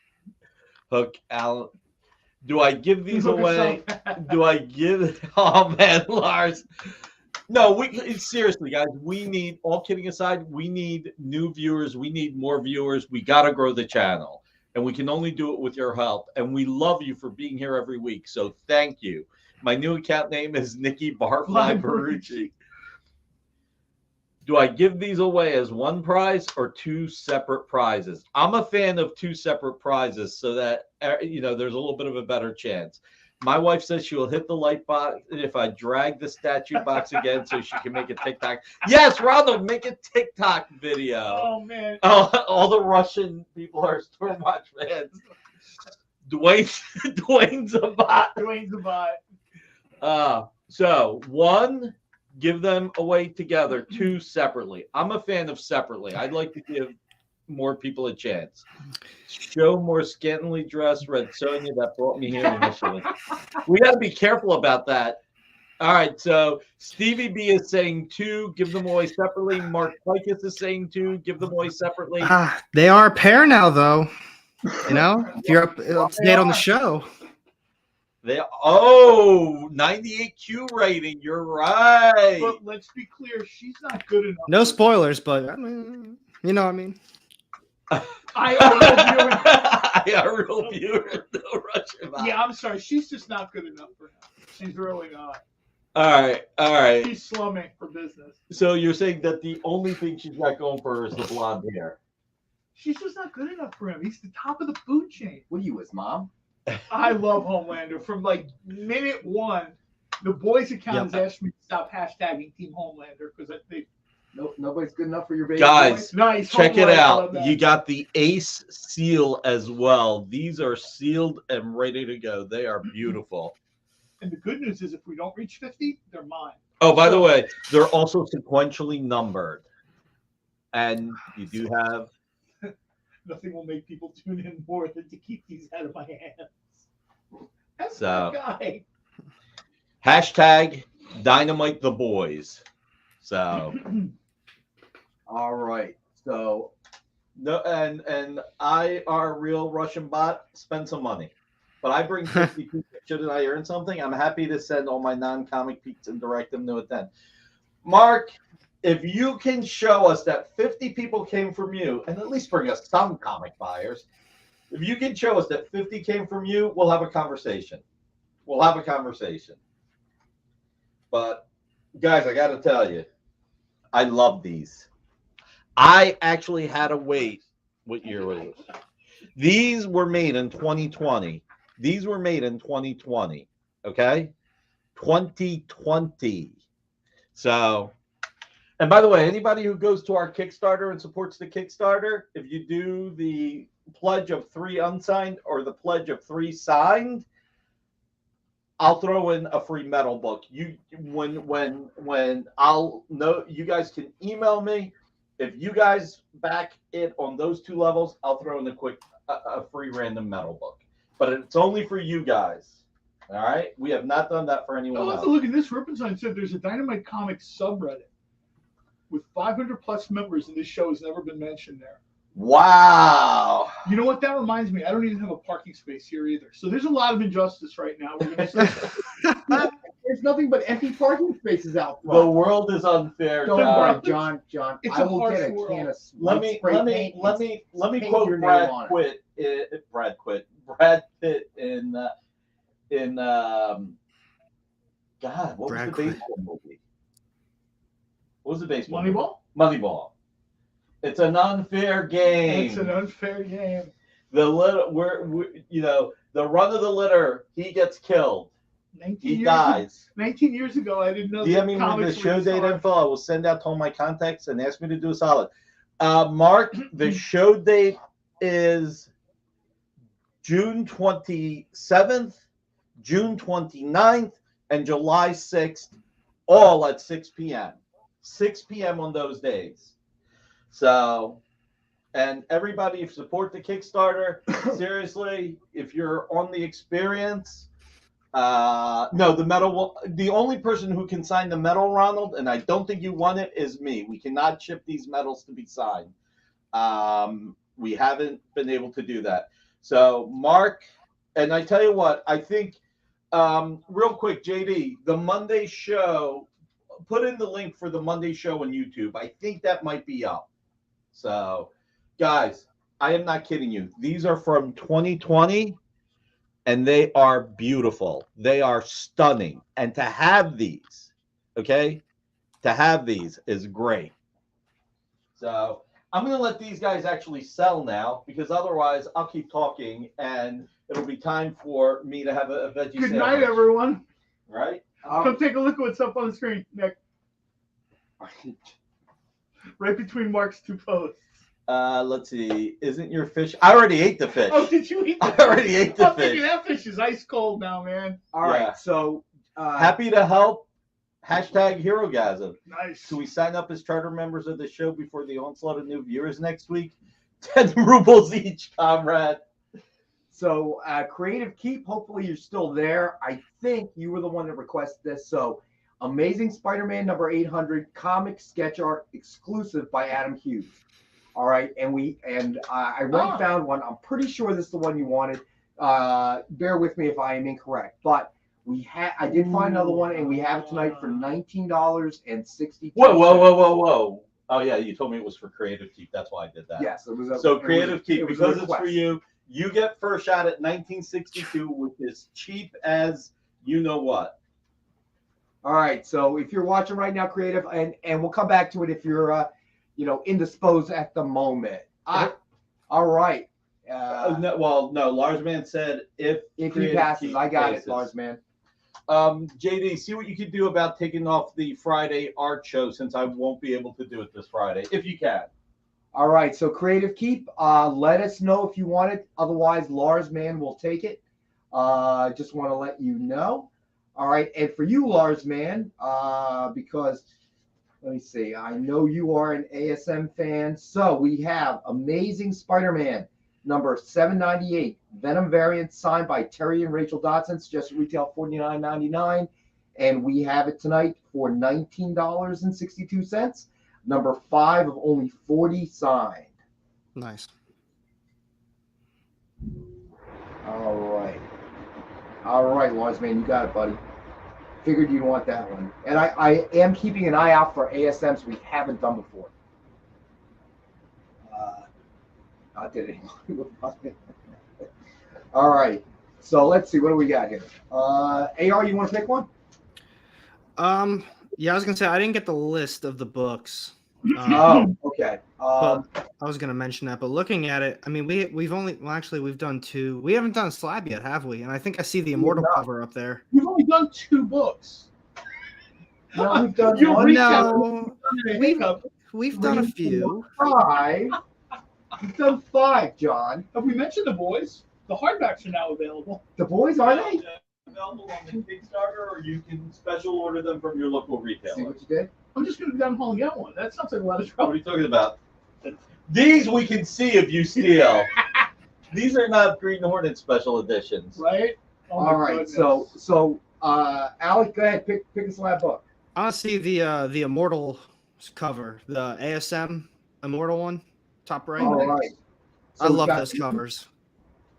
hook Alan. Do I give these away? Do I give? Oh man, Lars. No, seriously, guys. We need, all kidding aside, we need new viewers. We need more viewers. We got to grow the channel. and we can only do it with your help. And we love you for being here every week. So thank you. My new account name is Nikki Barfly Barucci. Do I give these away as one prize or two separate prizes? I'm a fan of two separate prizes so that, you know, there's a little bit of a better chance. My wife says she will hit the like box if I drag the statue box again so she can make a TikTok. Yes, Ronald, make a TikTok video. Oh, man. All the Russian people are Stormwatch fans. Dwayne's a bot. Dwayne's a bot. So, one, give them away together. Two, separately. I'm a fan of separately. I'd like to give more people a chance. Show more scantily dressed Red Sonja that brought me here initially. We got to be careful about that. All right, so Stevie B is saying two, give them away separately. Mark Pikus is saying two, give them away separately. They are a pair now, though. You know, if you're up to date on the show. 98 Q rating. You're right. But let's be clear, she's not good enough. No spoilers, but I mean, you know what I mean. I are real viewers. No Russian. Yeah, I'm sorry. She's just not good enough for him. She's really not. All right. She's slumming for business. So you're saying that the only thing she's got going for her is the blonde hair. She's just not good enough for him. He's the top of the food chain. What are you, his mom? I love Homelander. From like minute one, the boys' account has asked me to stop hashtagging Team Homelander because they. Nobody's good enough for your baby. Guys, nice. Check it out. You got the Ace seal as well. These are sealed and ready to go. They are beautiful. And the good news is if we don't reach 50, they're mine. Oh, by the way, they're also sequentially numbered. And you do have... Nothing will make people tune in more than to keep these out of my hands. That's so, my guy. Hashtag Dynamite the Boys. So... All right. So, no, and I, our real Russian bot, spend some money. But I bring 50 people. Shouldn't I earn something? I'm happy to send all my non-comic peeps and direct them to attend. Mark, if you can show us that 50 people came from you, and at least bring us some comic buyers, if you can show us that 50 came from you, we'll have a conversation. But, guys, I got to tell you, I love these. I actually had to wait. What year was it? These were made in 2020. Okay? 2020. So, and by the way, anybody who goes to our Kickstarter and supports the Kickstarter, if you do the pledge of 3 unsigned or the pledge of 3 signed, I'll throw in a free metal book. When I'll know, you guys can email me. If you guys back it on those 2 levels, I'll throw in a free random metal book. But it's only for you guys. All right? We have not done that for anyone else. Look at this. Rippenstein said there's a Dynamite Comics subreddit with 500 plus members, and this show has never been mentioned there. Wow. You know what? That reminds me. I don't even have a parking space here either. So there's a lot of injustice right now. We're gonna there's nothing but empty parking spaces out front. The world is unfair. Don't worry, John. It's I will get a can of let me quote Brad Pitt in God, what was the baseball movie? What was the baseball Moneyball? movie? Moneyball. It's an unfair game. It's an unfair game. The run of the litter, he gets killed. He dies. 19 years ago, I didn't know. DM me with the show date info. I will send out to all my contacts and ask me to do a solid. Mark, the show date is June 27th, June 29th, and July 6th, all at 6 p.m. 6 p.m. on those days. So, and everybody support the Kickstarter. Seriously, if you're on the experience, the only person who can sign the medal, Ronald, and I don't think you won it, is me. We cannot ship these medals to be signed. We haven't been able to do that. So, Mark, and I tell you what, I think, real quick, JD, the Monday show, put in the link for the Monday show on YouTube. I think that might be up. So, guys, I am not kidding you. These are from 2020, and they are beautiful. They are stunning. And to have these, okay, to have these is great. So I'm going to let these guys actually sell now, because otherwise I'll keep talking, and it'll be time for me to have a veggie Good sandwich. night, everyone. Right? Come take a look at what's up on the screen, Nick. Right between Mark's two posts. Let's see. Isn't your fish? I already ate the fish. Oh, did you eat the I already ate the fish. That fish is ice cold now, man. All right. So happy to help. Hashtag HeroGasm. Nice. So we sign up as charter members of the show before the onslaught of new viewers next week. 10 rubles each, comrade. So Creative Keep, hopefully you're still there. I think you were the one that requested this. So Amazing Spider-Man number 800 comic sketch art exclusive by Adam Hughes. All right, and I already found one. I'm pretty sure this is the one you wanted. Bear with me if I am incorrect, but I did find another one, and we have it tonight for $19.62. Whoa. Oh, yeah, you told me it was for Creative Keep. That's why I did that. Yes, it was. Creative Keep, because it's for you, you get first shot at 1962, which is cheap as you know what. All right, so if you're watching right now, Creative, and we'll come back to it if you're, indisposed at the moment. All right. No, Lars Man said if he passes, I got it, Lars Man. JD, see what you can do about taking off the Friday art show, since I won't be able to do it this Friday, if you can. All right, so Creative Keep, let us know if you want it. Otherwise, Lars Man will take it. Just want to let you know. All right, and for you, Lars Man, because let me see, I know you are an ASM fan. So we have Amazing Spider-Man number 798, Venom variant signed by Terry and Rachel Dodson, suggested retail $49.99, and we have it tonight for $19.62. Number 5 of only 40 signed. Nice. All right, Lars Man, you got it, buddy. Figured you'd want that one. And I am keeping an eye out for ASMs we haven't done before. Not that anybody. All right. So let's see. What do we got here? AR, you want to pick one? Yeah, I was gonna say I didn't get the list of the books. Okay. But I was gonna mention that, but looking at it, I mean, we've done 2. We haven't done Slab yet, have we? And I think I see the Immortal cover up there. We've only done 2 books. No, we've done one. No, we've done a few. 5. We've done 5, John. Have we mentioned the boys? The hardbacks are now available. The boys, are they? Available on the Kickstarter, or you can special order them from your local retailer. See what you did? I'm just going to go down the hall and get one. That sounds like a lot of trouble. What are you talking about? These we can see if you steal. These are not Green Hornet special editions. Right? All right. Goodness. So Alec, go ahead. Pick a Slab book. I want to see the Immortal cover, the ASM Immortal one, top right. All right. So I love those covers.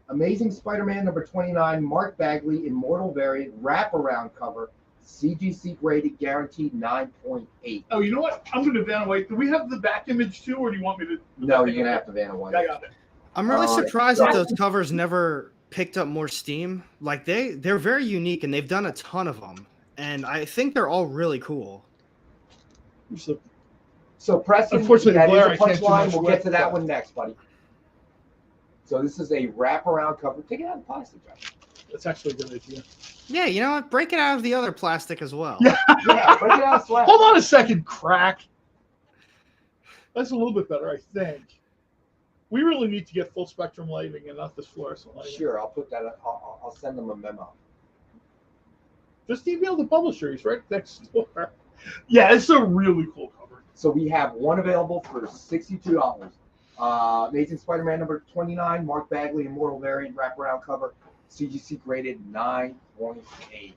Amazing Spider-Man number 29, Mark Bagley, Immortal variant, wraparound cover, CGC graded, guaranteed 9.8. Oh, you know what? I'm going to Vanna White. Do we have the back image too, or do you want me to? No, you're going to have to Vanna White. I got it. I'm really surprised that those covers never picked up more steam. Like they're very unique, and they've done a ton of them, and I think they're all really cool. So Preston, unfortunately, that Blair, is a punchline. We'll get to that one next, buddy. So this is a wraparound cover. Take it out of the plastic, Josh. That's actually a good idea. Yeah, you know what? Break it out of the other plastic as well. Yeah, break it out of plastic. Hold on a second, crack. That's a little bit better, I think. We really need to get full spectrum lighting and not this fluorescent lighting. Sure, I'll put that. I'll send them a memo. Just email the publisher. He's right next door. Yeah, it's a really cool cover. So we have one available for $62. Amazing Spider-Man number 29, Mark Bagley, Immortal variant, wraparound cover, CGC graded 9.8.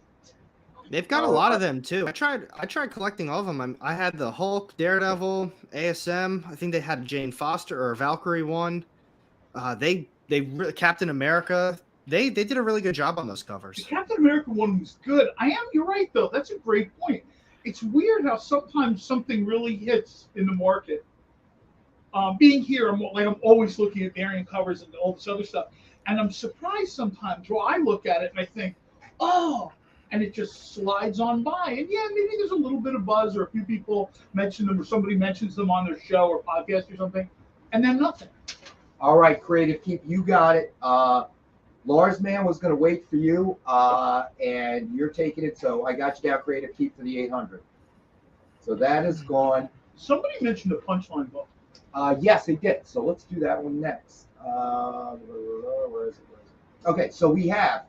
They've got a lot of them too. I tried collecting all of them. I had the Hulk, Daredevil, ASM. I think they had Jane Foster or Valkyrie one. Captain America. They did a really good job on those covers. The Captain America one was good. You're right though. That's a great point. It's weird how sometimes something really hits in the market being here, I'm always looking at variant covers and all this other stuff, and I'm surprised sometimes. Well, I look at it and I think, oh, and it just slides on by. And yeah, maybe there's a little bit of buzz, or a few people mention them, or somebody mentions them on their show or podcast or something, and then nothing. All right, Creative Keep, you got it. Lars Man was going to wait for you, and you're taking it. So I got you down, Creative Keep, for the 800. So that is gone. Somebody mentioned a Punchline book. Yes, they did. So let's do that one next. Where is it? Okay, so we have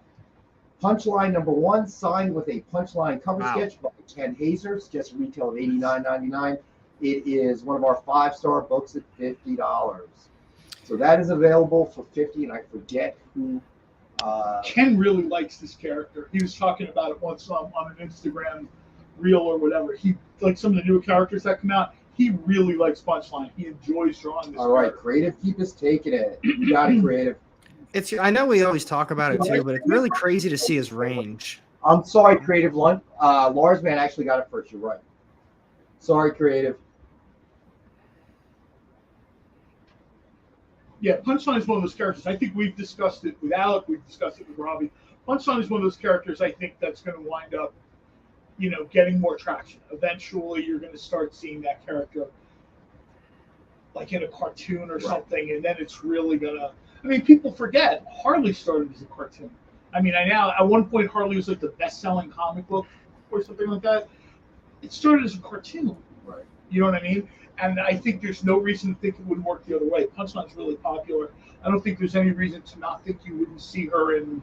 Punchline #1, signed with a Punchline cover sketch by Ken Hazer, just retail of $89.99. It is one of our 5-star books at $50. So that is available for $50, and I forget who. Ken really likes this character. He was talking about it once on an Instagram reel or whatever. He like some of the newer characters that come out. He really likes Punchline. He enjoys drawing this. All right, Creative, keep us taking it. You got it, Creative. I know we always talk about it too, but it's really crazy to see his range. I'm sorry, Creative. Lars Man actually got it first. You're right. Sorry, Creative. Yeah, Punchline is one of those characters. I think we've discussed it with Alec. We've discussed it with Robbie. Punchline is one of those characters I think that's going to wind up, getting more traction. Eventually, you're going to start seeing that character like in a cartoon or something, and then it's really going to... I mean, people forget, Harley started as a cartoon. I mean, at one point, Harley was like the best-selling comic book or something like that. It started as a cartoon. Right. You know what I mean? And I think there's no reason to think it wouldn't work the other way. Punchline's really popular. I don't think there's any reason to not think you wouldn't see her in...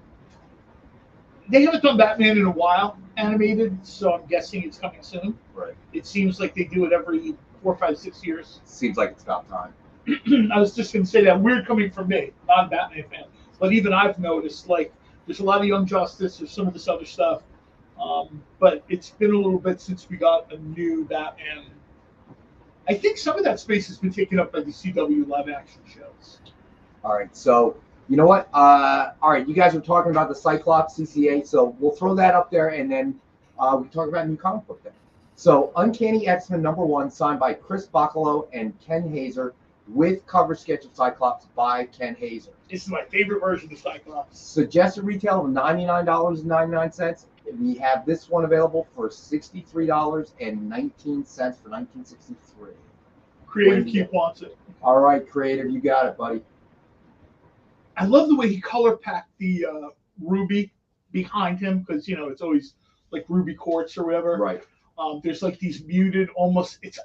They haven't done Batman in a while, animated, so I'm guessing it's coming soon. Right. It seems like they do it every 4, 5, 6 years. Seems like it's about time. I was just going to say that. Weird coming from me, not a Batman fan. But even I've noticed, like, there's a lot of Young Justice, there's some of this other stuff. But it's been a little bit since we got a new Batman. I think some of that space has been taken up by the CW live action shows. All right, so you know what? All right, you guys were talking about the Cyclops CCA, so we'll throw that up there, and then we talk about new comic book then. So Uncanny X-Men #1, signed by Chris Bacalo and Ken Hazer, with cover sketch of Cyclops by Ken Hazer. This is my favorite version of Cyclops. Suggested retail of $99.99. We have this one available for $63.19 for 1963. Creative Keep wants it. All right, Creative, you got it, buddy. I love the way he color packed the ruby behind him, because it's always like ruby quartz or whatever. Right. There's like these muted, almost it's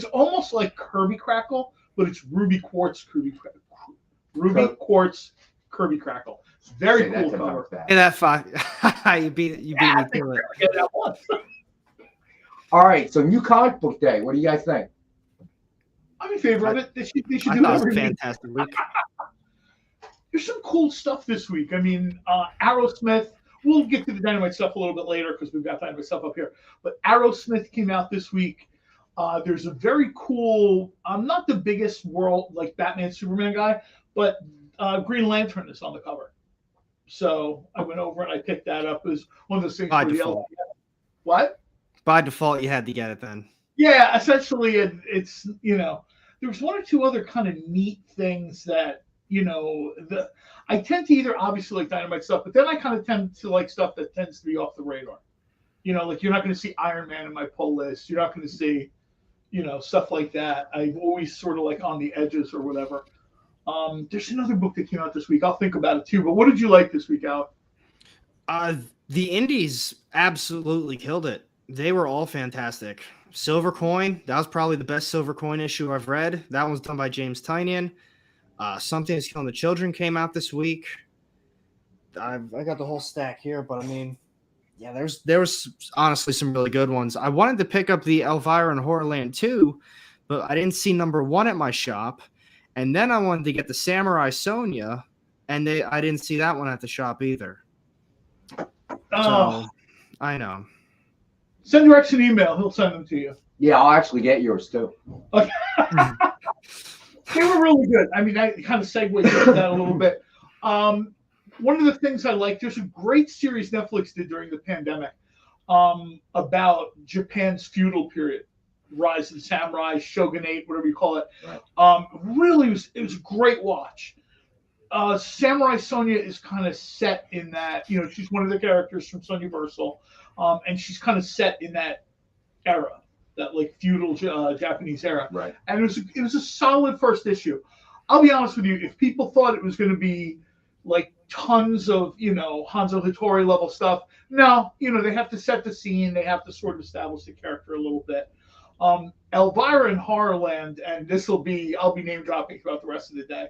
almost like Kirby Crackle, but it's ruby quartz quartz Kirby Crackle. It's very cool cover. And that you beat me to it. Get that one. All right, so new comic book day. What do you guys think? I'm in favor of it. They should do it every week. Fantastic week. There's some cool stuff this week. I mean, Aerosmith. We'll get to the Dynamite stuff a little bit later because we've got Dynamite stuff up here. But Aerosmith came out this week. There's a very cool. I'm not the biggest world like Batman Superman guy, but Green Lantern is on the cover. So I went over and I picked that up as one of those things. By default. What? By default, you had to get it then. Yeah, essentially, it's there's one or two other kind of neat things that I tend to either obviously like Dynamite stuff, but then I kind of tend to like stuff that tends to be off the radar. Like you're not going to see Iron Man in my pull list. You're not going to see, stuff like that. I'm always sort of like on the edges or whatever. There's another book that came out this week. I'll think about it too. But what did you like this week, Alec? The indies absolutely killed it. They were all fantastic. Silver Coin, that was probably the best Silver Coin issue I've read. That one's done by James Tynion. Something That's Killing the Children came out this week. I got the whole stack here, but I mean, yeah, there was honestly some really good ones. I wanted to pick up the Elvira and Horrorland 2, but I didn't see #1 at my shop. And then I wanted to get the Samurai Sonia, and I didn't see that one at the shop either. Oh, so, I know. Send Rex an email. He'll send them to you. Yeah, I'll actually get yours too. Okay. They were really good. I mean, I kind of segued into that a little bit. One of the things I like, there's a great series Netflix did during the pandemic about Japan's feudal period. Rise of the Samurai, Shogunate, whatever you call it. Right. Really, it was a great watch. Samurai Sonya is kind of set in that, she's one of the characters from Sonyaversal, and she's kind of set in that era, that like feudal Japanese era. Right. And it was a solid first issue. I'll be honest with you, if people thought it was going to be like tons of, Hanzo Hattori level stuff, no, they have to set the scene, they have to sort of establish the character a little bit. Elvira in Horrorland, and I'll be name dropping throughout the rest of the day.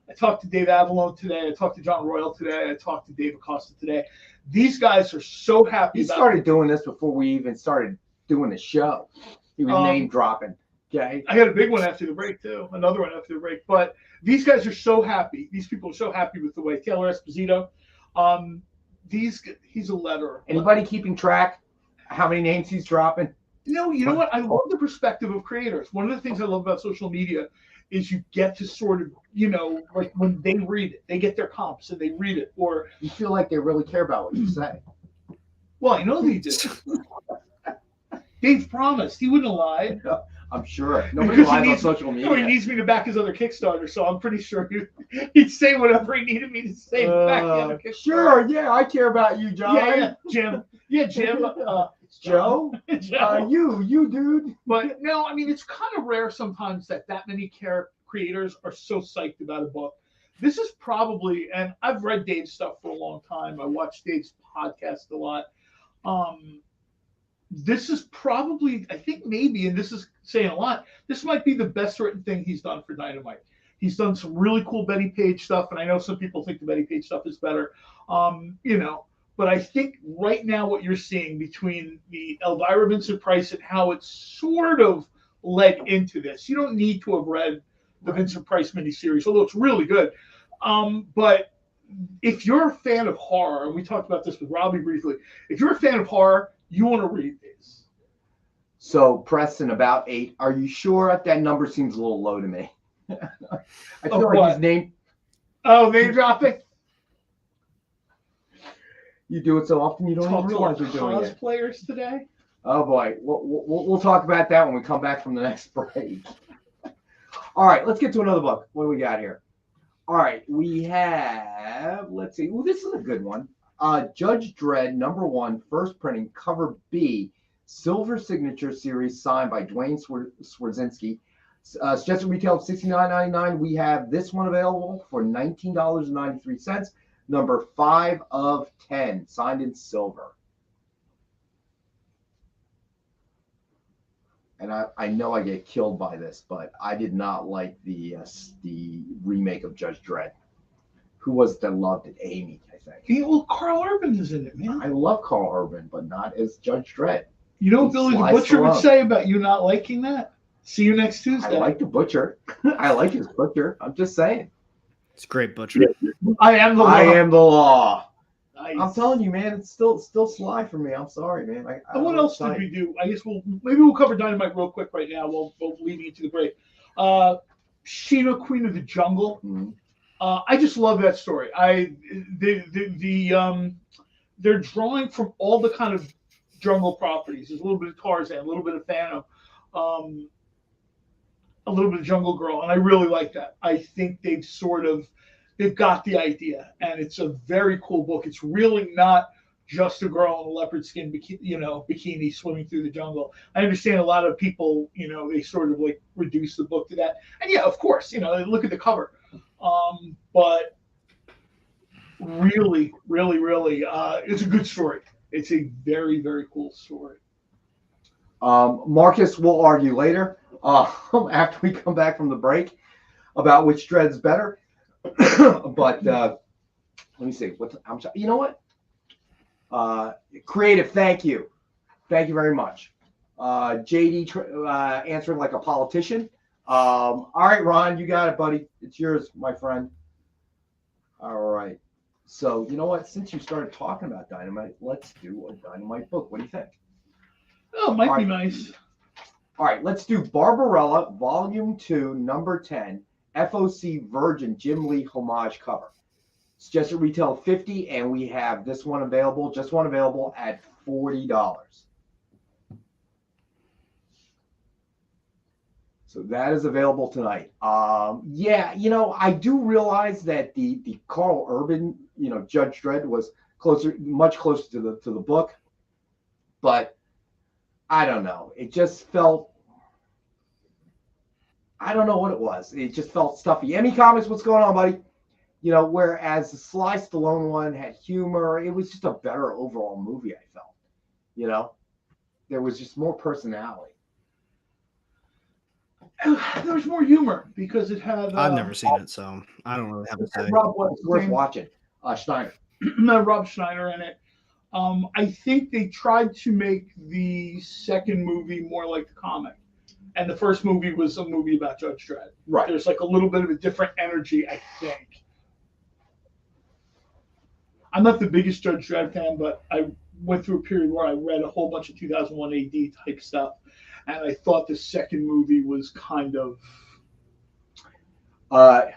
I talked to Dave Avalone today. I talked to John Royal today. I talked to Dave Acosta today. These guys are so happy. He started doing this before we even started doing the show. He was name dropping. Okay. I had a big one after the break too. Another one after the break. But these guys are so happy. These people are so happy with the way Taylor Esposito. He's a letterer. Anybody keeping track how many names he's dropping? No, you know what? I love the perspective of creators. One of the things I love about social media is you get to sort of, like when they read it, they get their comps and they read it, or you feel like they really care about what you say. Well, I know they do. Dave promised he wouldn't have lied. I'm sure. Nobody lies on social media. He needs me to back his other Kickstarter, so I'm pretty sure he'd say whatever he needed me to say to back the other Kickstarter. Sure, yeah, I care about you, John. Yeah, Jim. Yeah, Jim. Joe? Joe. You, dude. But no, I mean, it's kind of rare sometimes that many creators are so psyched about a book. This is probably, and I've read Dave's stuff for a long time. I watch Dave's podcast a lot. This is probably, I think maybe, and this is saying a lot, this might be the best written thing he's done for Dynamite. He's done some really cool Betty Page stuff, and I know some people think the Betty Page stuff is better. But I think right now what you're seeing between the Elvira Vincent Price and how it's sort of led into this, you don't need to have read the Vincent Price miniseries, although it's really good. But if you're a fan of horror, and we talked about this with Robbie briefly, if you're a fan of horror, you want to read this. So, Preston, about 8. Are you sure that number seems a little low to me? I feel like his name. Oh, name dropping. You do it so often you don't even realize you're doing it. Cosplayers today. Oh boy, we'll talk about that when we come back from the next break. All right, let's get to another book. What do we got here? All right, we have. Let's see. Oh, this is a good one. Judge Dredd #1, first printing, cover B, silver signature series signed by Dwayne Swarzinski. Suggested retail of $69.99. We have this one available for $19.93. Number 5 of 10, signed in silver. And I know I get killed by this, but I did not like the remake of Judge Dredd. Who was it that loved it? Amy, I think. Well, Carl Urban is in it, man. I love Carl Urban, but not as Judge Dredd. You know what Billy the Butcher would say about you not liking that? See you next Tuesday. I like the Butcher. I like his Butcher. I'm just saying. It's a great Butcher. I am the law. Nice. I'm telling you, man, it's still Sly for me. I'm sorry, man. What else did we do? I guess we'll cover Dynamite real quick right now. We'll leading into the break. Sheena, Queen of the Jungle. Mm-hmm. I just love that story. They're drawing from all the kind of jungle properties. There's a little bit of Tarzan, a little bit of Phantom, a little bit of Jungle Girl, and I really like that. I think they've got the idea, and it's a very cool book. It's really not just a girl in a leopard skin bikini swimming through the jungle. I understand a lot of people, they sort of like reduce the book to that. And yeah, of course, look at the cover. But really, really, really, it's a good story. It's a very, very cool story. Marcus will argue later after we come back from the break about which Dredd's better. But let me see. You know what? Creative, thank you. Thank you very much. JD answering like a politician. All right, Ron, you got it, buddy. It's yours, my friend. All right. So, you know what? Since you started talking about Dynamite, let's do a Dynamite book. What do you think? Oh, it might be nice. All right, let's do Barbarella, Volume 2, Number 10, FOC Virgin Jim Lee homage cover. Suggested retail $50, and we have this one available, just one available at $40. So that is available tonight. Yeah, I do realize that the Carl Urban, Judge Dredd was much closer to the book, but I don't know. It just felt, I don't know what it was. It just felt stuffy. Emmy Comics, what's going on, buddy? Whereas the Sly Stallone one had humor, it was just a better overall movie, I felt. There was just more personality. There was more humor because it had. I've never seen it, so I don't really have to say. Rob was worth watching. Schneider. Rob Schneider in it. I think they tried to make the second movie more like the comic, and the first movie was a movie about Judge Dredd. Right. There's like a little bit of a different energy, I think. I'm not the biggest Judge Dredd fan, but I went through a period where I read a whole bunch of 2001 AD type stuff. And I thought the second movie was kind of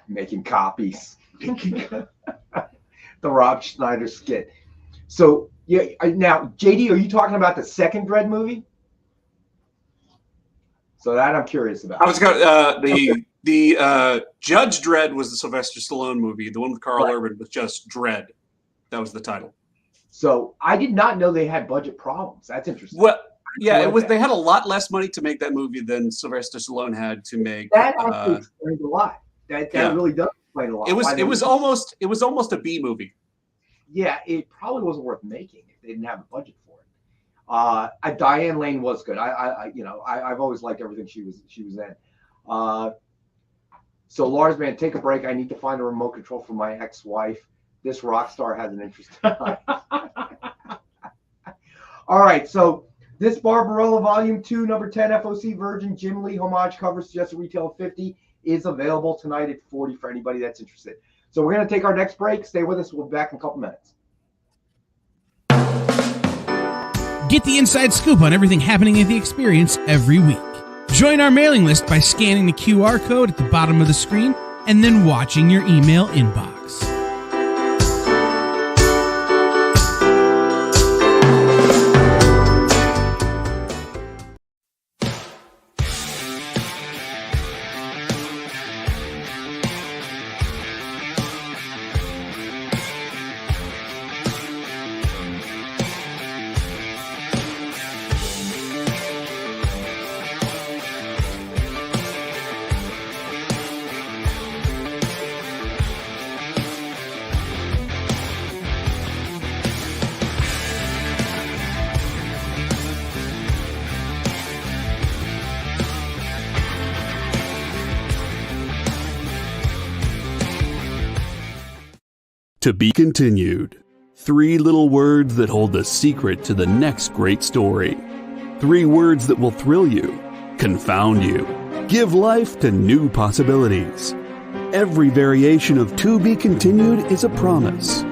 making copies. The Rob Schneider skit. So yeah, now JD, are you talking about the second Dredd movie? So that I'm curious about. I was going the Judge Dredd was the Sylvester Stallone movie. The one with Carl Urban was just Dredd. That was the title. So I did not know they had budget problems. That's interesting. Well, yeah, it was. They had a lot less money to make that movie than Sylvester Stallone had to make. That actually explains a lot. That really does explain a lot. It was almost a B movie. Yeah, it probably wasn't worth making if they didn't have a budget for it. Diane Lane was good. I've always liked everything she was in. So Lars, man, take a break. I need to find a remote control for my ex-wife. This rock star has an interesting life. All right, so this Barbarella Volume 2, number 10, FOC Virgin Jim Lee homage cover, suggested retail of $50, is available tonight at $40 for anybody that's interested. So we're going to take our next break. Stay with us. We'll be back in a couple minutes. Get the inside scoop on everything happening at the experience every week. Join our mailing list by scanning the QR code at the bottom of the screen and then watching your email inbox. To be continued. 3 little words that hold the secret to the next great story. 3 words that will thrill you, confound you, give life to new possibilities. Every variation of To Be Continued is a promise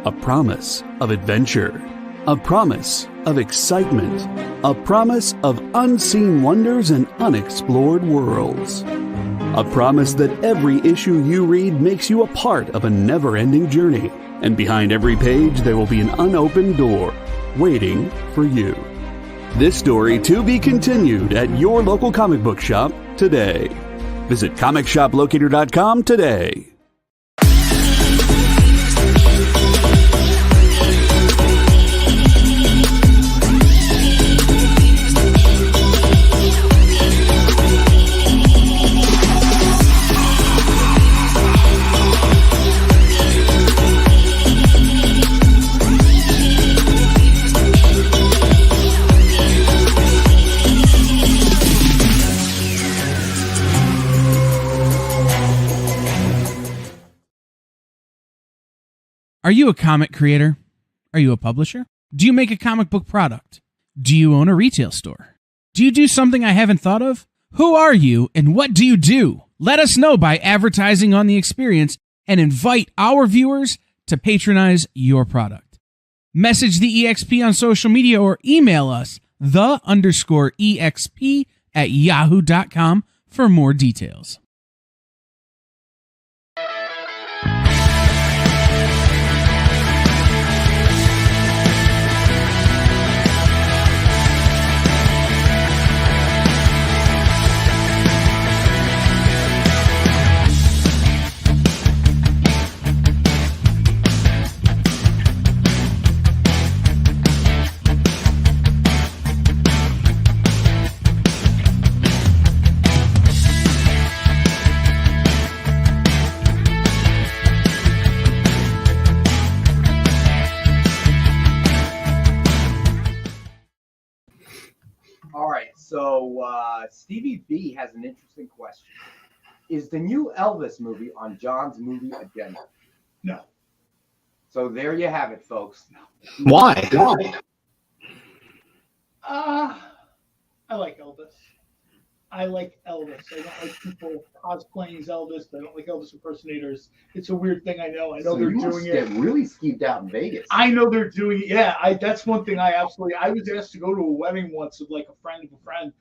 of adventure, a promise of excitement, a promise of unseen wonders and unexplored worlds. A promise that every issue you read makes you a part of a never-ending journey, and behind every page there will be an unopened door waiting for you. This story to be continued at your local comic book shop today. Visit ComicShopLocator.com today. Are you a comic creator? Are you a publisher? Do you make a comic book product? Do you own a retail store? Do you do something I haven't thought of? Who are you and what do you do? Let us know by advertising on the experience and invite our viewers to patronize your product. Message the EXP on social media or email us the_EXP@yahoo.com for more details. All right, so Stevie B has an interesting question. Is the new Elvis movie on John's movie agenda? No. So there you have it, folks. Why? I like Elvis. I like Elvis. I don't like people cosplaying as Elvis. I don't like Elvis impersonators. It's a weird thing. I know So they're you must doing get it. really skeeved out in Vegas. I know they're doing it. Yeah, that's one thing I was asked to go to a wedding once of like a friend of a friend.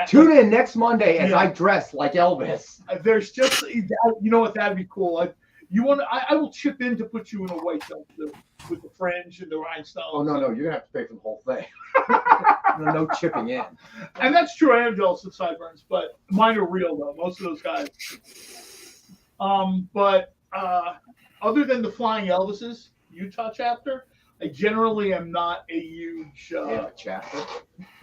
Tune in next Monday as I dress like Elvis. There's just, you know what, that'd be cool. I will chip in to put you in a white jumpsuit with the fringe and the rhinestones. Oh, no, you're going to have to pay for the whole thing. no chipping in. And that's true. I am jealous of sideburns, but mine are real, though. Most of those guys. But other than the Flying Elvises, Utah chapter, I generally am not a huge chapter.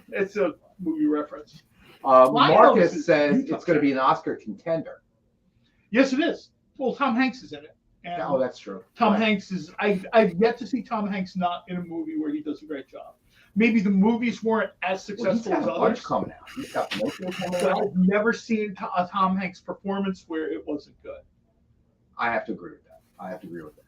It's a movie reference. Marcus says it's going to be an Oscar contender. Yes, it is. Well, Tom Hanks is in it. And Oh, that's true. Tom Hanks is. I've yet to see Tom Hanks not in a movie where he does a great job. Maybe the movies weren't as successful as a bunch others. coming out. He's got Pinocchio coming But out. I've never seen a Tom Hanks performance where it wasn't good. I have to agree with that.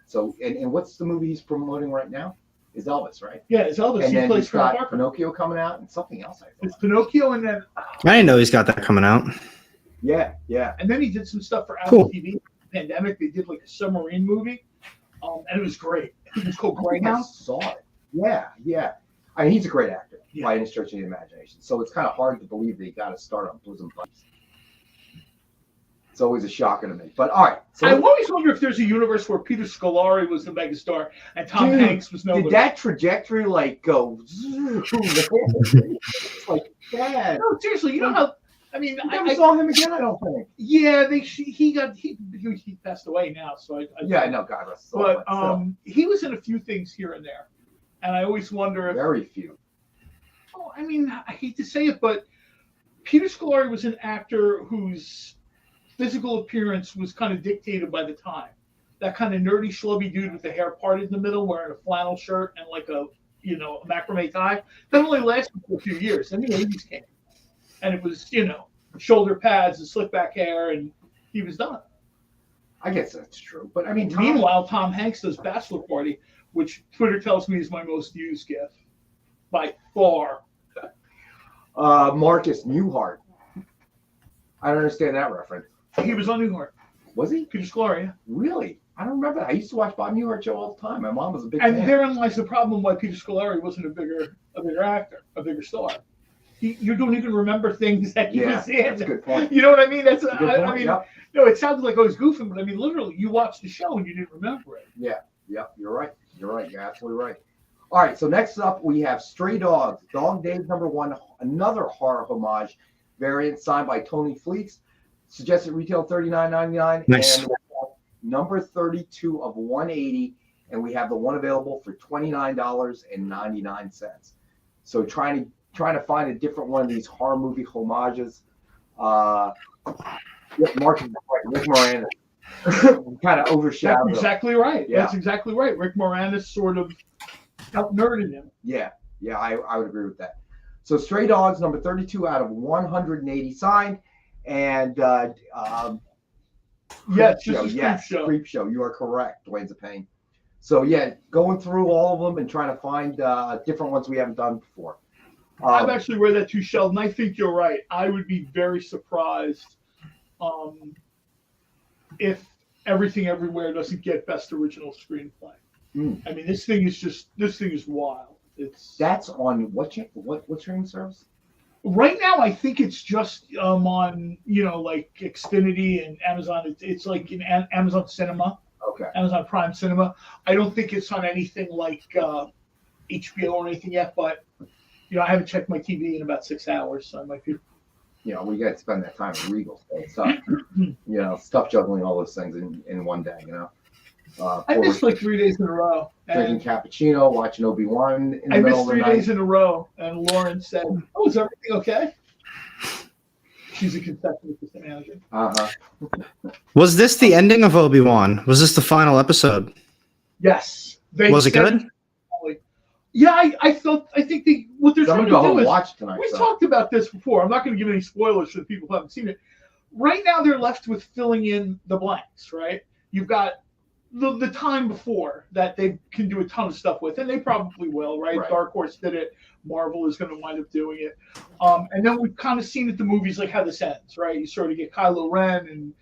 So, and what's the movie he's promoting right now? Is Elvis, right? Yeah, it's Elvis. And He then plays he's Colonel got Parker. Pinocchio coming out and something else. It's Pinocchio, and then I didn't know he's got that coming out. Yeah. And then he did some stuff for Apple Cool. TV. Pandemic, they did like a submarine movie, and it was great. It was called I think I Greyhound. saw it. Yeah. I mean, he's a great actor by any stretch of the imagination. So it's kind of hard to believe that he got to start on Bosom Buddies. It's always a shocker to me. But all right. So I always wonder if there's a universe where Peter Scolari was the megastar and Tom Dude, Hanks was nobody. did that trajectory like go? It's like bad. No, seriously, you know how? I mean, I never saw him again. I don't think. Yeah, he passed away now. So I No, God rest his soul. But still. he was in a few things here and there, and I always wonder if. Very few. Oh, I mean, I hate to say it, but Peter Scolari was an actor whose physical appearance was kind of dictated by the time. That kind of nerdy, schlubby dude with the hair parted in the middle, wearing a flannel shirt and like a macrame tie. That only lasted for a few years. Then the 80s came. And it was, shoulder pads and slick back hair, and he was done. I guess that's true. But I mean, Meanwhile, Tom Hanks does Bachelor Party, which Twitter tells me is my most used GIF by far. Marcus Newhart. I don't understand that reference. He was on Newhart. Was he? Peter Scolari. Really? I don't remember that. I used to watch Bob Newhart show all the time. My mom was a big And fan. therein lies the problem why Peter Scolari wasn't a bigger actor, a bigger star. You don't even remember things that he was in. That's a good point. You know what I mean? That's a good point, I mean, yep. no, it sounded like I was goofing, but I mean, literally, you watched the show and you didn't remember it. Yeah, you're right. You're absolutely right. All right, so next up we have Stray Dogs, Dog Days #1, another horror homage variant signed by Tony Fleets. Suggested retail $39.99. Nice. And we have number 32 of 180, and we have the one available for $29.99. So trying to find a different one of these horror movie homages. Mark is right. Rick Moranis kind of overshadowed. That's exactly right. Yeah. That's exactly right. Rick Moranis sort of out-nerded him. Yeah, I would agree with that. So Stray Dogs, number 32 out of 180 signed. And Creep Show. You are correct, Dwayne's a pain. So yeah, going through all of them and trying to find different ones we haven't done before. I've actually read that too, Sheldon. I think you're right. I would be very surprised if Everything Everywhere doesn't get Best Original Screenplay. I mean, this thing is wild. That's on what streaming service? Right now, I think it's just on like Xfinity and Amazon. It's like in Amazon Cinema. Okay. Amazon Prime Cinema. I don't think it's on anything like HBO or anything yet, but I haven't checked my TV in about 6 hours, so I might be. We got to spend that time at Regal. So it's stuff juggling all those things in one day. I missed like 3 days in a row. Drinking cappuccino, watching Obi-Wan in the I middle missed of the 3 night. days in a row, and Lauren said, "Oh, is everything okay?" She's a concession assistant manager. Was this the ending of Obi-Wan? Was this the final episode? Yes. Was it good? Yeah, I think what they're trying to do is watch tonight. We talked about this before. I'm not going to give any spoilers for the people who haven't seen it. Right now, they're left with filling in the blanks. Right, you've got the time before that they can do a ton of stuff with, and they probably will. Right, Dark Horse did it. Marvel is going to wind up doing it. And then we've kind of seen at the movies like how this ends. Right, you sort of get Kylo Ren, and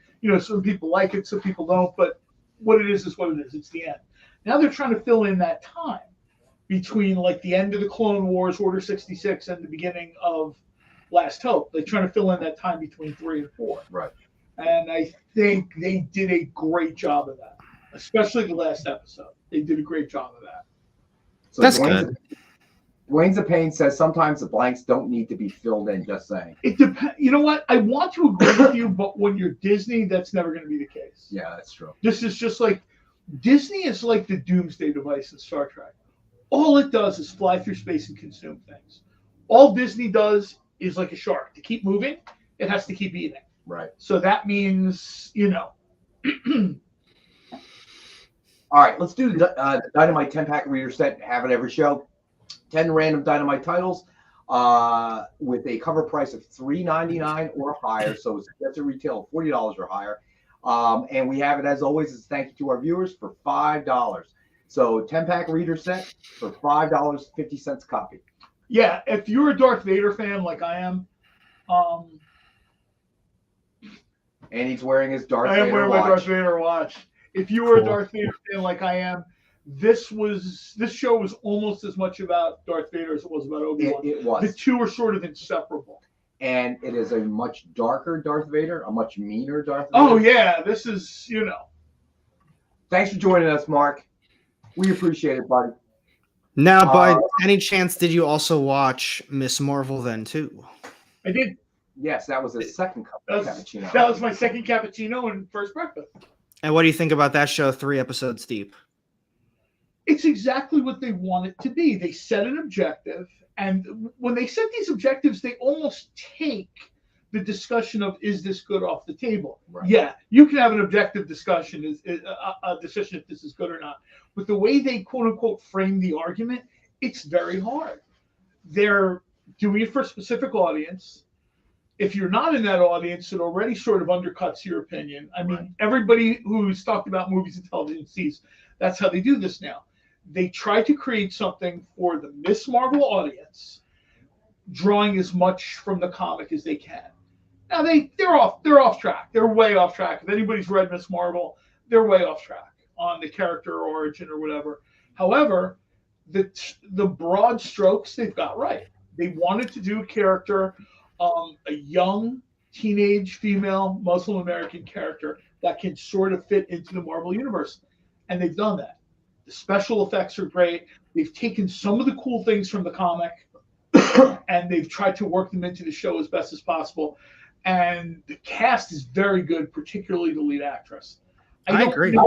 some people like it, some people don't. But what it is what it is. It's the end. Now they're trying to fill in that time between like the end of the Clone Wars, Order 66, and the beginning of Last Hope. They're trying to fill in that time between 3 and 4. Right. And I think they did a great job of that, especially the last episode. They did a great job of that. So That's good. Dwayne's a Pain says sometimes the blanks don't need to be filled in, just saying. It depends. You know what? I want to agree with you, but when you're Disney, that's never going to be the case. Yeah, that's true. This is just like, Disney is like the doomsday device in Star Trek. All it does is fly through space and consume things. All Disney does is like a shark. To keep moving, it has to keep eating. Right. So that means, All right, let's do the Dynamite 10-pack reader set. Have it every show. 10 random Dynamite titles with a cover price of $3.99 or higher. So it's at a retail of $40 or higher. And we have it, as always, as thank you to our viewers for $5. So 10-pack reader set for $5.50 a copy. Yeah, if you're a Darth Vader fan like I am, and he's wearing his Darth I Vader am wearing watch. my Darth Vader watch. If you were a Darth Vader fan like I am, this show was almost as much about Darth Vader as it was about Obi-Wan. It was. The two are sort of inseparable. And it is a much darker Darth Vader, a much meaner Darth Vader. Oh, yeah. This is, Thanks for joining us, Mark. We appreciate it, buddy. Now, by any chance, did you also watch Miss Marvel then, too? I did. Yes, that was his second cup of cappuccino. That was my second cappuccino and first breakfast. And what do you think about that show 3 episodes deep? It's exactly what they want it to be. They set an objective, and when they set these objectives, they almost take the discussion of, is this good, off the table. Right. Yeah, you can have an objective discussion, a decision if this is good or not. But the way they quote unquote frame the argument, it's very hard. They're doing it for a specific audience. If you're not in that audience, it already sort of undercuts your opinion. I mean, everybody who's talked about movies and television sees that's how they do this now. They try to create something for the Miss Marvel audience, drawing as much from the comic as they can. Now they're off track. They're way off track. If anybody's read Miss Marvel, they're way off track on the character origin or whatever. However, the broad strokes they've got right. They wanted to do a character, a young teenage female Muslim American character that can sort of fit into the Marvel universe, and they've done that. The special effects are great. They've taken some of the cool things from the comic and they've tried to work them into the show as best as possible. And the cast is very good, particularly the lead actress. I agree.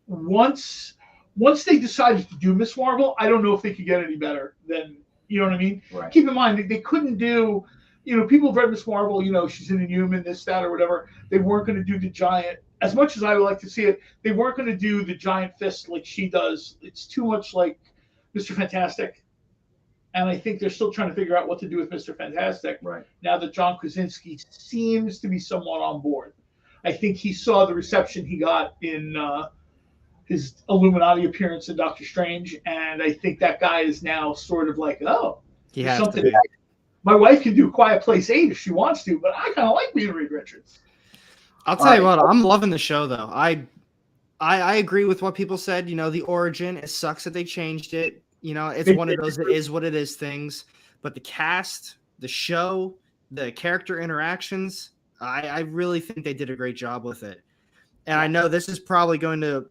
Once they decided to do Miss Marvel, I don't know if they could get any better than, you know what I mean? Right. Keep in mind, they couldn't do, people have read Miss Marvel, she's an Inhuman, this, that, or whatever. They weren't going to do the giant, as much as I would like to see it, they weren't going to do the giant fist like she does. It's too much like Mr. Fantastic. And I think they're still trying to figure out what to do with Mr. Fantastic. Right. Now that John Krasinski seems to be somewhat on board. I think he saw the reception he got in his Illuminati appearance in Doctor Strange, and I think that guy is now sort of like, He there's has something. to be. My wife can do Quiet Place 8 if she wants to, but I kind of like being Reed Richards. I'll tell you what, I'm loving the show though. I agree with what people said. The origin, it sucks that they changed it. It's one of those it is what it is things. But the cast, the show, the character interactions, I really think they did a great job with it. And I know this is probably going to,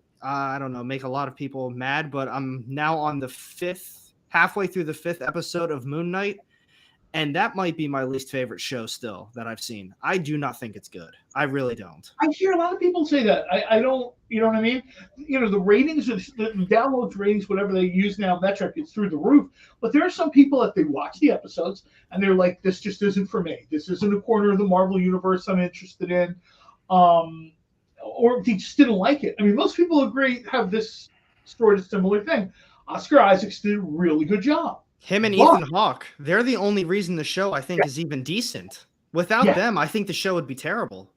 make a lot of people mad, but I'm now on halfway through the 5th episode of Moon Knight. And that might be my least favorite show still that I've seen. I do not think it's good. I really don't. I hear a lot of people say that. I don't, you know what I mean? The ratings, the downloads, ratings, whatever they use now, metric, it's through the roof. But there are some people that they watch the episodes and they're like, this just isn't for me. This isn't a corner of the Marvel universe I'm interested in. Or they just didn't like it. I mean, most people have this sort of similar thing. Oscar Isaacs did a really good job. Him and Ethan Hawke, they're the only reason the show, I think, is even decent. Without them, I think the show would be terrible.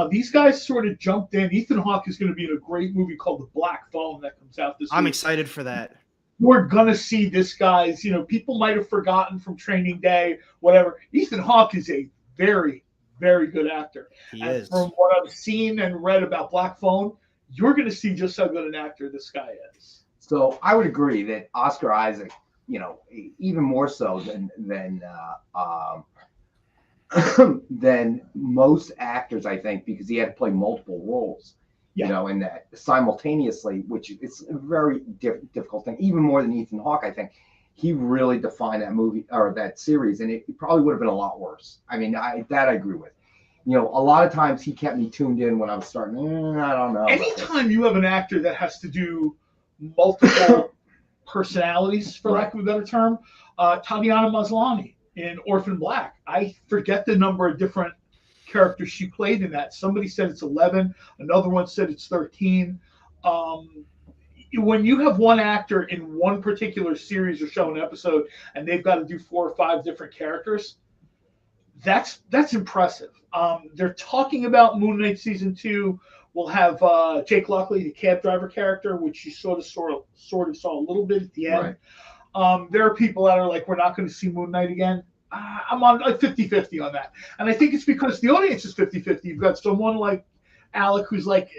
These guys sort of jumped in. Ethan Hawke is going to be in a great movie called The Black Phone that comes out this week. I'm excited for that. We're going to see this guy's, people might have forgotten from Training Day, whatever. Ethan Hawke is a very, very good actor. He is. From what I've seen and read about Black Phone, you're going to see just how good an actor this guy is. So I would agree that Oscar Isaac, even more so than most actors, I think, because he had to play multiple roles, and that simultaneously, which is a very difficult thing, even more than Ethan Hawke. I think he really defined that movie or that series, and it probably would have been a lot worse. I mean, I agree with. A lot of times he kept me tuned in when I was starting. I don't know. Anytime you have an actor that has to do multiple personalities, for lack of a better term, Tatiana Maslany in Orphan Black. I forget the number of different characters she played in that. Somebody said it's 11. Another one said it's 13. When you have one actor in one particular series or show, an episode, and they've got to do 4 or 5 different characters, that's impressive. They're talking about Moon Knight season 2. We'll have Jake Lockley, the cab driver character, which you sort of saw a little bit at the end. Right. There are people that are like, we're not going to see Moon Knight again. I'm on 50-50 on that. And I think it's because the audience is 50-50. You've got someone like Alec who's like,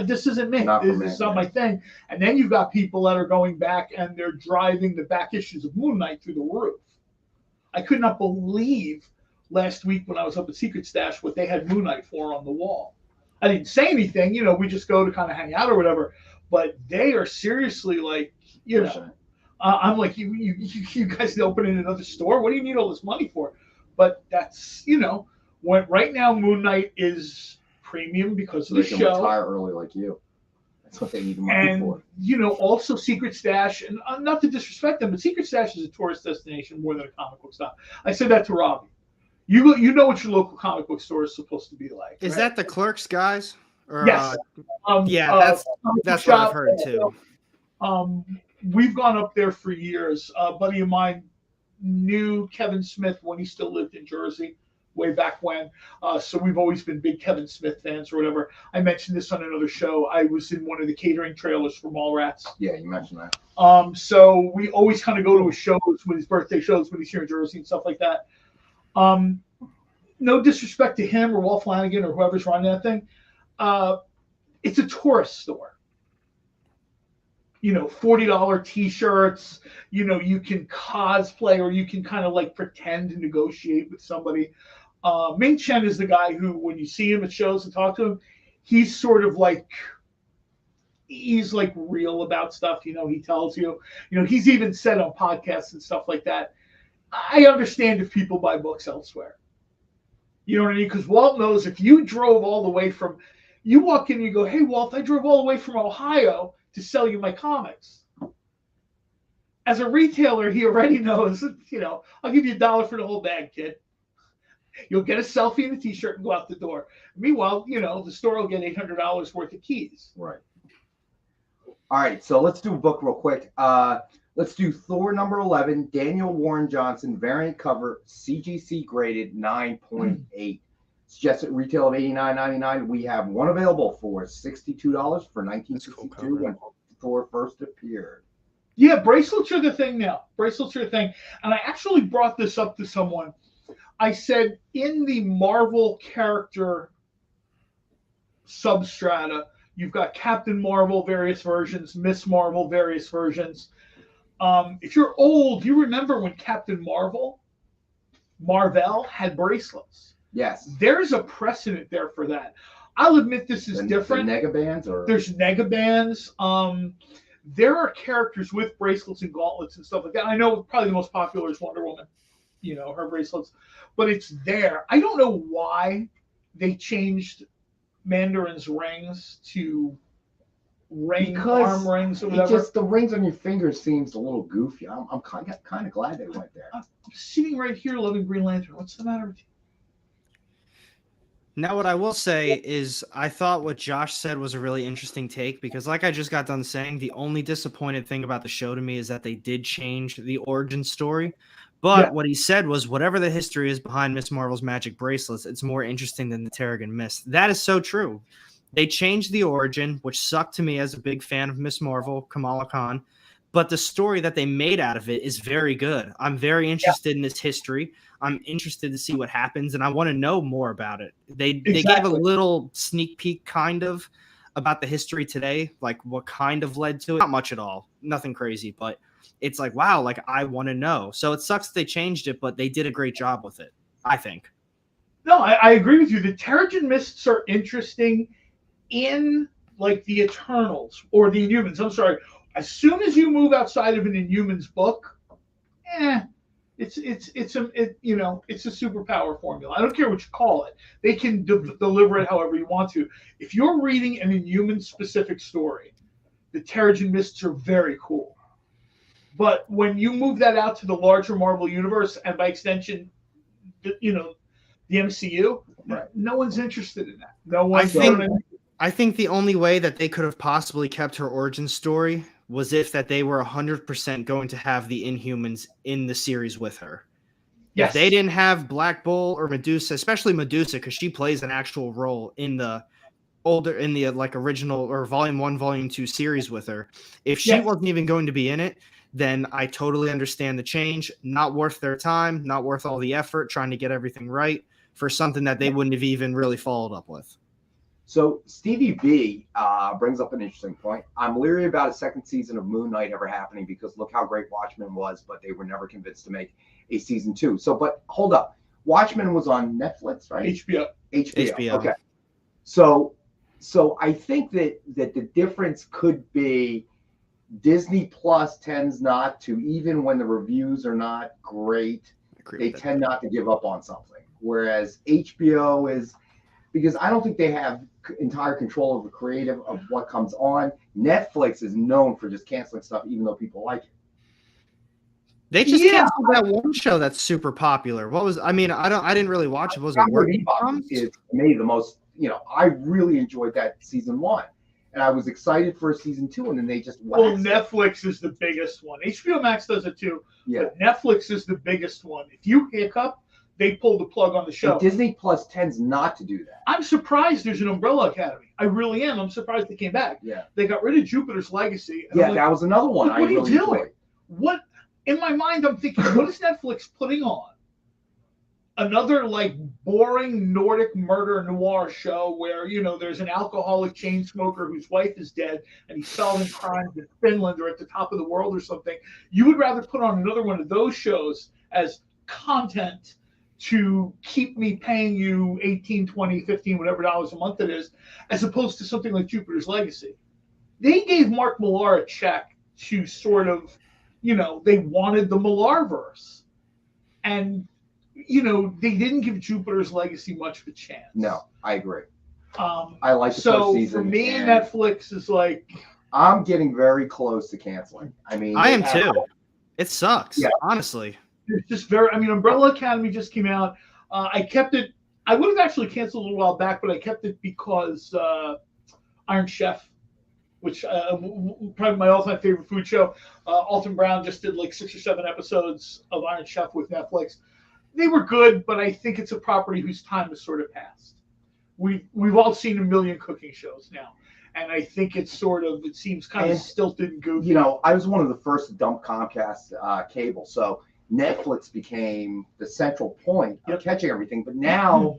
this isn't me. This is not my thing. And then you've got people that are going back and they're driving the back issues of Moon Knight through the roof. I could not believe last week when I was up at Secret Stash what they had Moon Knight for on the wall. I didn't say anything, we just go to kind of hang out or whatever. But they are seriously like, I'm like, you guys opening another store? What do you need all this money for? But that's, when right now Moon Knight is premium because of the show. They can retire early like you. That's what they need the money for. Also Secret Stash, and not to disrespect them, but Secret Stash is a tourist destination more than a comic book stop. I said that to Robbie. You know what your local comic book store is supposed to be like. Is that the Clerks guys? Or, yes. That's what I've heard too. We've gone up there for years. A buddy of mine knew Kevin Smith when he still lived in Jersey, way back when. So we've always been big Kevin Smith fans or whatever. I mentioned this on another show. I was in one of the catering trailers for Mallrats. Yeah, you mentioned that. So we always kind of go to his shows, with his birthday shows when he's here in Jersey and stuff like that. No disrespect to him or Walt Flanagan or whoever's running that thing. It's a tourist store. $40 T-shirts. You can cosplay or you can kind of like pretend to negotiate with somebody. Ming Chen is the guy who, when you see him at shows and talk to him, he's sort of like, he's like real about stuff. He tells you. He's even said on podcasts and stuff like that, I understand if people buy books elsewhere. You know what I mean? Because Walt knows if you drove all the way from, you walk in and you go, hey, Walt, I drove all the way from Ohio to sell you my comics. As a retailer, he already knows, I'll give you $1 for the whole bag, kid. You'll get a selfie and a T-shirt and go out the door. Meanwhile, the store will get $800 worth of keys. Right. All right, so let's do a book real quick. Let's do Thor number 11, Daniel Warren Johnson, variant cover, CGC graded 9.8. Suggested retail of $89.99. We have one available for $62 for $19.62 when Thor first appeared. Yeah, bracelets are the thing now. Bracelets are the thing. And I actually brought this up to someone. I said, in the Marvel character substrata, you've got Captain Marvel, various versions, Miss Marvel, various versions. If you're old, you remember when Captain Marvel had bracelets. Yes. There's a precedent there for that. I'll admit this is different. The Negabands? There's Negabands. There are characters with bracelets and gauntlets and stuff like that. I know probably the most popular is Wonder Woman, her bracelets. But it's there. I don't know why they changed Mandarin's rings to arm rings or whatever. The rings on your fingers seems a little goofy. I'm kind of glad they went there. I'm sitting right here loving Green Lantern. What's the matter with you? Now, what I will say is I thought what Josh said was a really interesting take because, like I just got done saying, the only disappointed thing about the show to me is that they did change the origin story. But what he said was whatever the history is behind Miss Marvel's magic bracelets, it's more interesting than the Terrigen Mist. That is so true. They changed the origin, which sucked to me as a big fan of Miss Marvel, Kamala Khan. But the story that they made out of it is very good. I'm very interested in this history. I'm interested to see what happens, and I want to know more about it. They gave a little sneak peek kind of about the history today, like what kind of led to it. Not much at all. Nothing crazy, but it's like, wow, like I want to know. So it sucks they changed it, but they did a great job with it, I think. No, I agree with you. The Terrigen Mists are interesting in like the Eternals or the Inhumans. I'm sorry. As soon as you move outside of an Inhumans book, it's a superpower formula. I don't care what you call it. They can deliver it however you want to. If you're reading an Inhuman specific story, the Terrigen Mists are very cool. But when you move that out to the larger Marvel universe and by extension, the MCU, no one's interested in that. No one. I think the only way that they could have possibly kept her origin story was if that they were 100% going to have the Inhumans in the series with her. Yes. If they didn't have Black Bull or Medusa, especially Medusa, because she plays an actual role in the original or Volume 1, Volume 2 series with her. If she wasn't even going to be in it, then I totally understand the change. Not worth their time, not worth all the effort trying to get everything right for something that they wouldn't have even really followed up with. So Stevie B brings up an interesting point. I'm leery about a second season of Moon Knight ever happening because look how great Watchmen was, but they were never convinced to make a season 2. So, but hold up. Watchmen was on Netflix, right? HBO. Okay. So I think that the difference could be Disney Plus tends not to, even when the reviews are not great, they tend not to give up on something. Whereas HBO is, because I don't think they have entire control of the creative of what comes on. Netflix is known for just canceling stuff, even though people like it. They just canceled that one show that's super popular. What was? I mean, I didn't really watch it. Was it Cowboy Bebop? It's made the most. I really enjoyed that season 1, and I was excited for season 2, and then they just Netflix is the biggest one. HBO Max does it too. Yeah, but Netflix is the biggest one. If you hiccup, they pull the plug on the show. And Disney Plus tends not to do that. I'm surprised there's an Umbrella Academy. I really am. I'm surprised they came back. Yeah. They got rid of Jupiter's Legacy. And that was another one. What are you doing? What? In my mind, I'm thinking, what is Netflix putting on? Another like boring Nordic murder noir show where there's an alcoholic chain smoker whose wife is dead and he's solving crimes in Finland or at the top of the world or something. You would rather put on another one of those shows as content to keep me paying you 18, 20, 15, whatever dollars a month it is, as opposed to something like Jupiter's Legacy. They gave Mark Millar a check to sort of, they wanted the Millarverse. And, they didn't give Jupiter's Legacy much of a chance. No, I agree. I like the first season. So for me, Netflix is like... I'm getting very close to canceling. I mean... I am too. It sucks, honestly. It's just Umbrella Academy just came out. I kept it. I would have actually canceled a little while back, but I kept it because Iron Chef, which probably my all-time favorite food show. Alton Brown just did like 6 or 7 episodes of Iron Chef with Netflix. They were good, but I think it's a property whose time has sort of passed. We've all seen a million cooking shows now. And I think it seems kind of stilted and goofy. I was one of the first to dump Comcast cable, so Netflix became the central point of catching everything. But now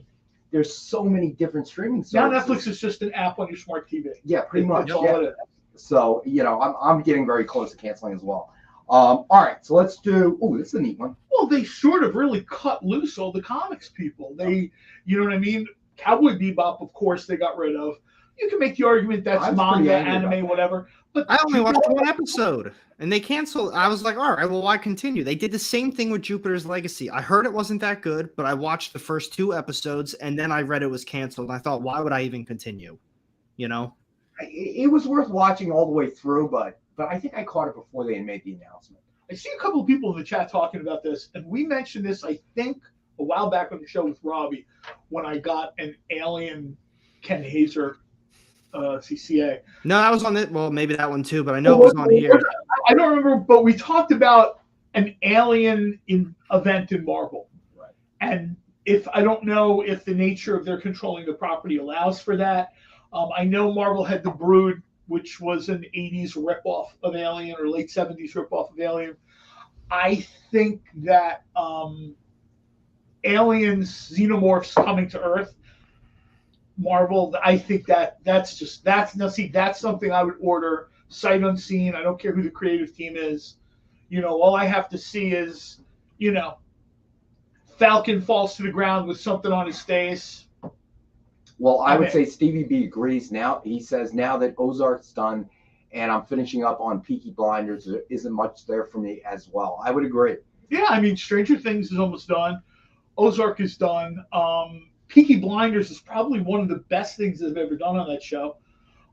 there's so many different streaming services. Now Netflix is just an app on your smart TV. Yeah, pretty much. All it is. So, I'm getting very close to canceling as well. All right, so let's do. Oh, this is a neat one. Well, they sort of really cut loose all the comics people. They, you know what I mean? Cowboy Bebop, of course, they got rid of. You can make the argument that's manga, anime, whatever. But I only watched one episode, and they canceled. I was like, all right, well, why continue? They did the same thing with Jupiter's Legacy. I heard it wasn't that good, but I watched the first 2 episodes, and then I read it was canceled. And I thought, why would I even continue? It was worth watching all the way through, but I think I caught it before they made the announcement. I see a couple of people in the chat talking about this, and we mentioned this, I think, a while back on the show with Robbie when I got an Alien Ken Hazer CCA. No, that was on it. Well, maybe that one too, but I know it was on here. I don't remember, but we talked about an Alien event in Marvel. Right. And I don't know if the nature of their controlling the property allows for that. I know Marvel had The Brood, which was an 80s ripoff of Alien or late 70s ripoff of Alien. I think that Aliens, Xenomorphs coming to Earth, Marvel, I think that's something I would order sight unseen. I don't care who the creative team is. All I have to see is, Falcon falls to the ground with something on his face. Well, I would say Stevie B agrees now. He says now that Ozark's done and I'm finishing up on Peaky Blinders, there isn't much there for me as well. I would agree. Yeah, I mean, Stranger Things is almost done. Ozark is done. Peaky Blinders is probably one of the best things they've ever done on that show.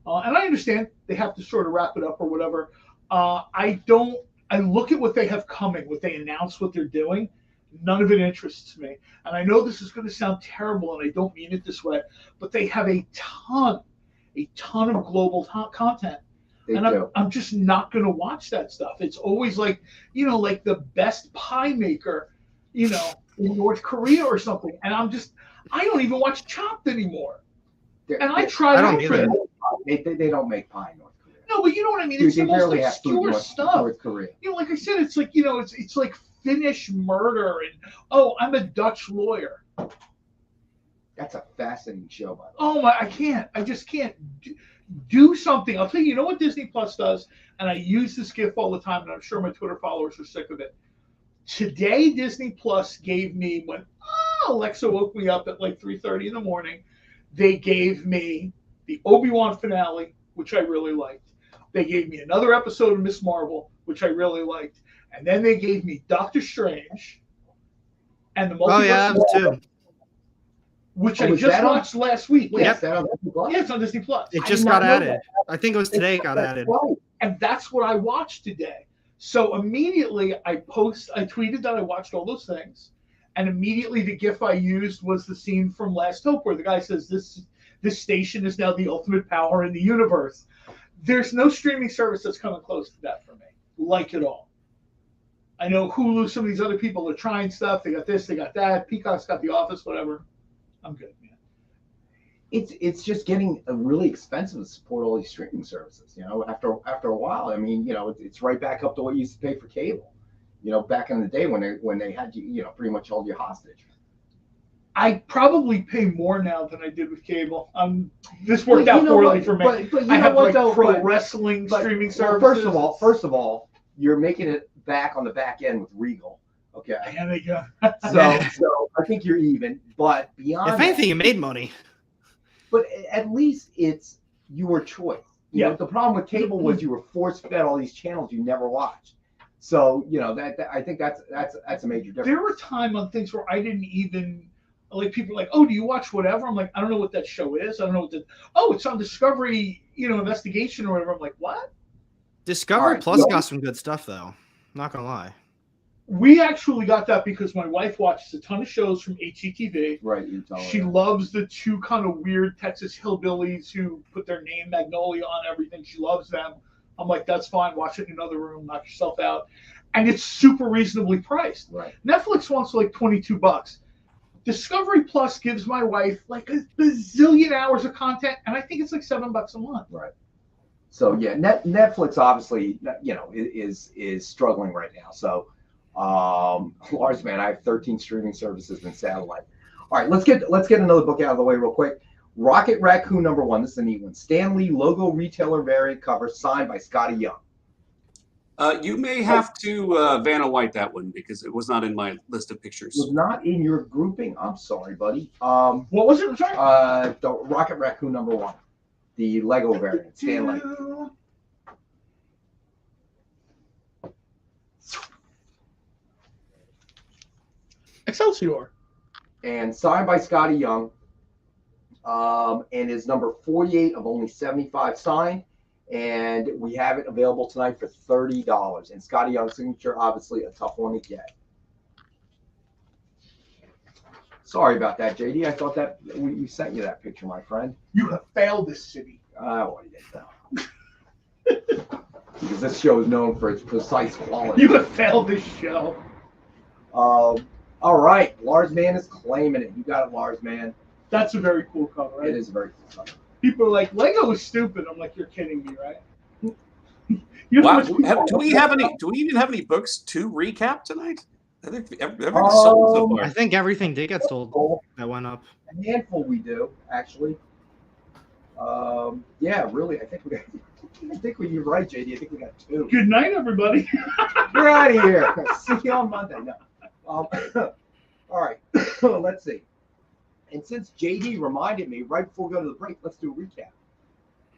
And I understand they have to sort of wrap it up or whatever. I look at what they have coming, what they announce, what they're doing. None of it interests me. And I know this is going to sound terrible, and I don't mean it this way, but they have a ton of global content. I'm just not going to watch that stuff. It's always like, like the best pie maker, in North Korea or something. And I don't even watch Chopped anymore. And I try. I don't either. They don't make pie in North Korea. No, but you know what I mean. It's the most obscure stuff. North Korea. Like I said, it's like it's like Finnish murder and I'm a Dutch lawyer. That's a fascinating show, by the way. Oh my! I just can't do something. I'll tell you. You know what Disney Plus does, and I use this GIF all the time, and I'm sure my Twitter followers are sick of it. Today, Disney Plus gave me when Alexa woke me up at like 3:30 in the morning. They gave me the Obi-Wan finale, which I really liked. They gave me another episode of Miss Marvel, which I really liked. And then they gave me Doctor Strange and the Multiverse too. Which I just watched last week. Yes, it's on Disney Plus. It just got added. I think it was today it got added. And that's what I watched today. So immediately I tweeted that I watched all those things. And immediately the GIF I used was the scene from Last Hope where the guy says, this station is now the ultimate power in the universe. There's no streaming service that's coming close to that for me, like at all. I know Hulu, some of these other people are trying stuff. They got this, they got that. Peacock's got The Office, whatever. I'm good, man. It's just getting really expensive to support all these streaming services. After a while, I mean, it's right back up to what you used to pay for cable. Back in the day when they had you, pretty much hold you hostage. I probably pay more now than I did with cable. This worked out poorly for me. But I have pro wrestling streaming services. First of all, you're making it back on the back end with Regal. Okay. Yeah, they go. So I think you're even. But beyond, if anything, you made money. But at least it's your choice. You know, the problem with cable was you were force fed all these channels you never watched. So that I think that's a major difference. There were times on things where I didn't even like. People are like, "Oh, do you watch whatever?" I'm like, "I don't know what that show is. I don't know what the. Oh, it's on Discovery, Investigation or whatever." I'm like, "What?" Discovery Plus got some good stuff though. Not gonna lie. We actually got that because my wife watches a ton of shows from HGTV. Right, she loves the two kind of weird Texas hillbillies who put their name Magnolia on everything. She loves them. I'm like, that's fine. Watch it in another room. Knock yourself out. And it's super reasonably priced. Right. Netflix wants like $22. Discovery Plus gives my wife like a bazillion hours of content, and I think it's like $7 a month. Right. So yeah, Netflix obviously is struggling right now. So Lars, man, I have 13 streaming services and satellite. All right, let's get another book out of the way real quick. Rocket Raccoon #1. This is a neat one. Stan Lee logo retailer variant cover signed by Scotty Young. You may have to Vanna White that one because it was not in my list of pictures. It was not in your grouping. I'm sorry, buddy. What was it? Sorry. The Rocket Raccoon #1, the Lego variant. Stan Lee. Excelsior. And signed by Scotty Young. And is number 48 of only 75 signed. And we have it available tonight for $30. And Scotty Young's signature, obviously a tough one to get. Sorry about that, JD. I thought that we sent you that picture, my friend. You have failed this city. Well, you know. Because this show is known for its precise quality. You have failed this show. All right. Lars Man is claiming it. You got it, Lars Man. That's a very cool cover, right? It is a very cool cover. People are like, Lego is stupid. I'm like, you're kidding me, right? Wow. Do we even have any books to recap tonight? I think everything's sold so far. I think everything did get sold that went up. A handful we do, actually. Yeah, really. I think you're right, JD. I think we got 2. Good night, everybody. We're out of here. See you on Monday. No. All right. Let's see. And since JD reminded me right before we go to the break, let's do a recap.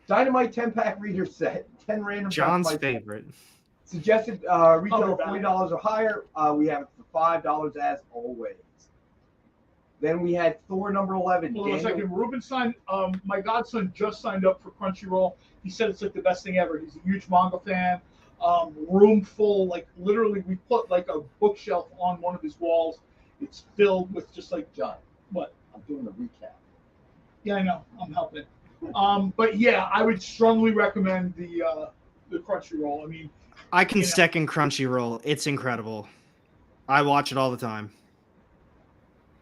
Dynamite 10-pack reader set. 10 random. John's favorite. Suggested retail of $40 or higher. We have it for $5 as always. Then we had Thor number 11. Hold on a second. Ruben signed. My godson just signed up for Crunchyroll. He said it's like the best thing ever. He's a huge manga fan. Room full, like literally, we put like a bookshelf on one of his walls. It's filled with just like John. What? I'm doing the recap. Yeah, I know. I'm helping. But yeah, I would strongly recommend the Crunchyroll. I mean, I can second Crunchyroll. It's incredible. I watch it all the time.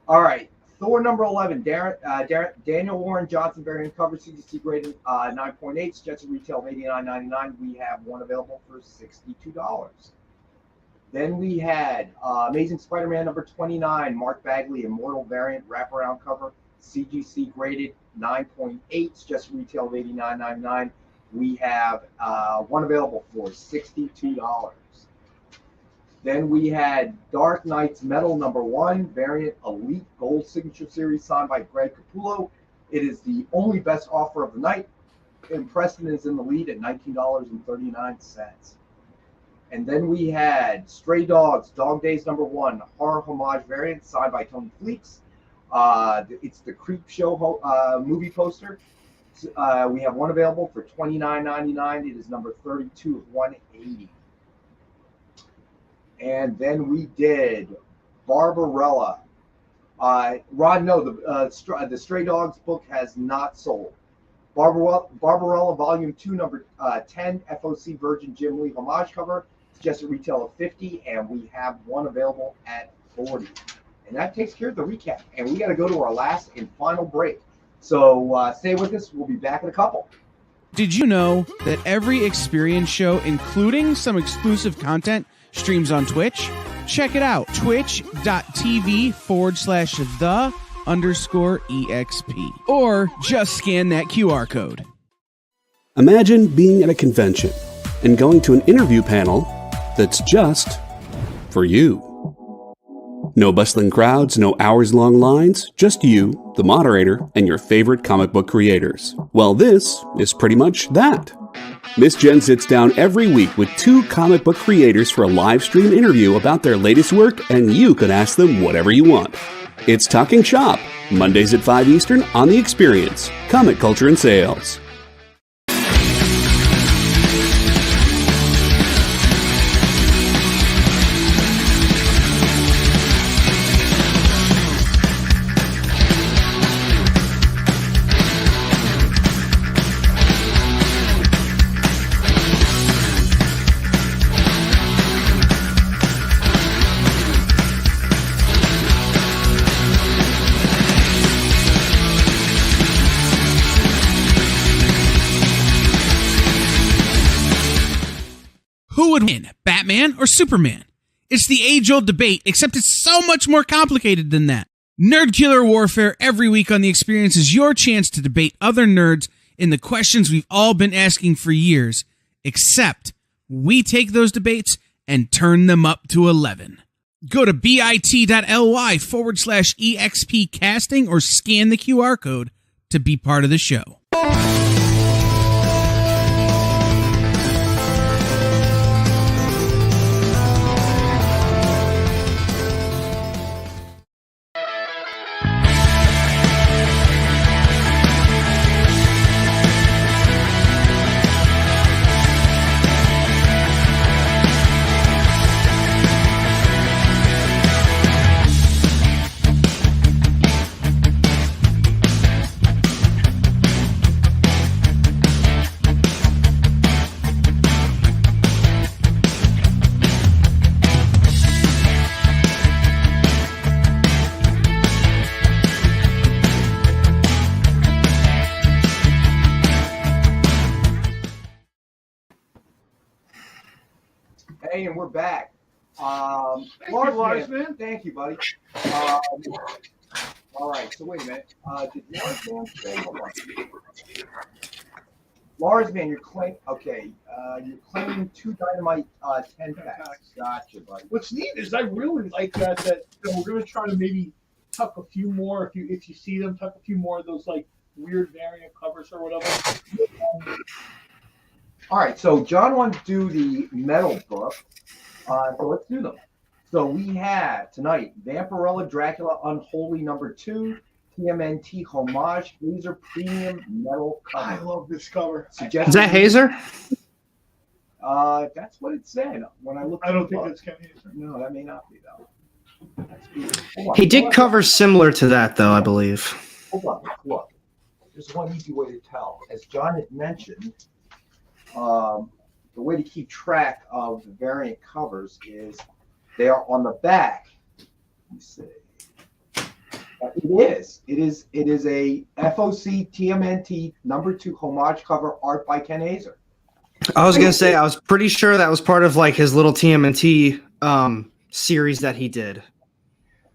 All right. Thor number 11. Daniel Warren Johnson variant cover, CGC graded 9.8. Suggested retail of $89.99. We have one available for $62. Then we had Amazing Spider-Man number 29. Mark Bagley Immortal variant wraparound cover, CGC graded 9.8. Suggested retail of $89.99. We have one available for $62. Then we had Dark Knight's Metal number 1, variant Elite Gold Signature Series, signed by Greg Capullo. It is the only best offer of the night. And Preston is in the lead at $19.39. And then we had Stray Dogs, Dog Days number 1, horror homage variant, signed by Tony Fleeks. It's the Creep Show movie poster. We have one available for $29.99. It is number 32 of 180. And then we did Barbarella. Ron, no, the Stray Dogs book has not sold. Barbarella Volume 2, number 10, FOC Virgin Jim Lee homage cover. Suggested retail of $50, and we have one available at $40. And that takes care of the recap. And we got to go to our last and final break. So stay with us. We'll be back in a couple. Did you know that every experience show, including some exclusive content, streams on Twitch? Check it out. Twitch.tv/the_EXP. Or just scan that QR code. Imagine being at a convention and going to an interview panel that's just for you. No bustling crowds, no hours-long lines, just you, the moderator, and your favorite comic book creators. Well, this is pretty much that. Miss Jen sits down every week with 2 comic book creators for a live stream interview about their latest work, and you can ask them whatever you want. It's Talking Shop, Mondays at 5 Eastern on The Experience, Comic Culture and Sales. Who would win, Batman or Superman? It's the age-old debate, except it's so much more complicated than that. Nerd Killer Warfare every week on The Experience is your chance to debate other nerds in the questions we've all been asking for years, except we take those debates and turn them up to 11. Go to bit.ly/EXP casting or scan the QR code to be part of the show. we're back. Thank you, Lars, man. Thank you, buddy. All right, so wait a minute. Did Lars Man say? Hold on. Lars Man, you're claiming. Okay, you're claiming 2 Dynamite 10 packs. Gotcha, buddy. What's neat is I really like that we're going to try to maybe tuck a few more if you see them, tuck a few more of those like weird variant covers or whatever. All right, so John wanted to do the metal book, so let's do them. So we have tonight Vampirella Dracula Unholy #2, TMNT Homage Hazer Premium Metal cover. I love this cover. Is that Hazer? That's what it said when I looked. I don't think that's Ken Hazer. No, that may not be though. He did covers similar to that, though, I believe. Hold on, look. There's one easy way to tell. As John had mentioned, the way to keep track of the variant covers is they are on the back. Let me see. It is a FOC TMNT #2 homage cover, art by Ken Hazer. I was gonna say I was pretty sure that was part of like his little TMNT series that he did.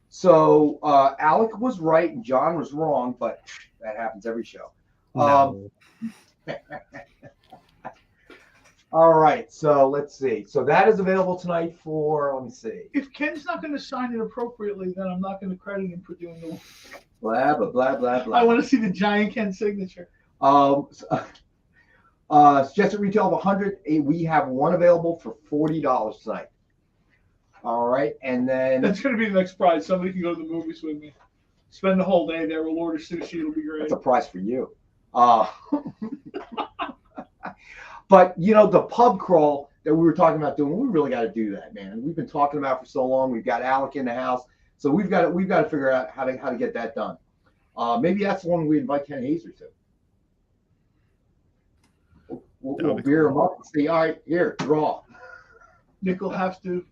So Alec was right and John was wrong, but that happens every show. No. All right, so let's see. So that is available tonight for, let me see. If Ken's not going to sign it appropriately, then I'm not going to credit him for doing the. Blah blah blah blah blah. I want to see the giant Ken signature. Suggested retail of $100. We have one available for $40 tonight. All right, and then That's going to be the next prize. Somebody can go to the movies with me. Spend the whole day there. We'll order sushi. It'll be great. that's a prize for you. But you know the pub crawl that we were talking about doing, we really got to do that, man. We've been talking about it for so long. We've got Alec in the house, so we've got to figure out how to get that done. Maybe that's the one we invite Ken Hazer to. We'll beer him up and say, all right, here, draw. Nick will have to.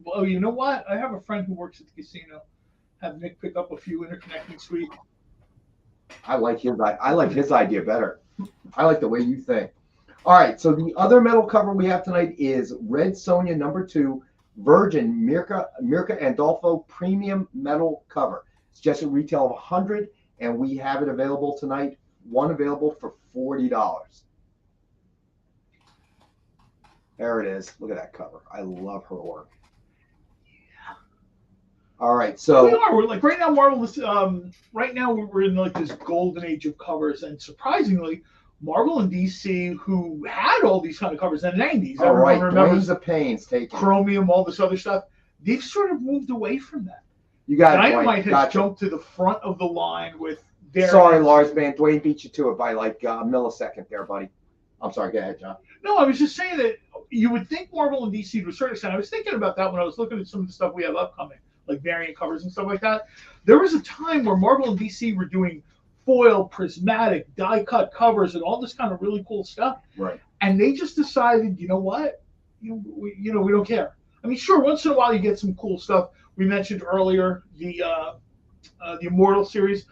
Oh, you know what? I have a friend who works at the casino. Have Nick pick up a few interconnecting suite. I like his idea better. I like the way you think. All right, so the other metal cover we have tonight is Red Sonja #2 Virgin Mirka Andolfo Premium Metal Cover. Suggested retail of $100, and we have it available tonight. One available for $40. There it is. Look at that cover. I love her work. All right, so We're like right now, Marvel is right now we're in like this golden age of covers, and surprisingly, Marvel and DC, who had all these kind of covers in the 90s, all right, everyone remembers the Pains taken. Chromium, all this other stuff. They've sort of moved away from that. You got Dynamite Dwayne. has jumped to the front of the line with their. Sorry, Lars, man. Dwayne beat you to it by like a millisecond there, buddy. I'm sorry. Go ahead, John. No, I was just saying that you would think Marvel and DC to a certain extent. I was thinking about that when I was looking at some of the stuff we have upcoming, like variant covers and stuff like that. There was a time where Marvel and DC were doing foil, prismatic, die-cut covers and all this kind of really cool stuff. Right. And they just decided, you know what? We don't care. I mean, sure, once in a while you get some cool stuff. We mentioned earlier the Immortal series,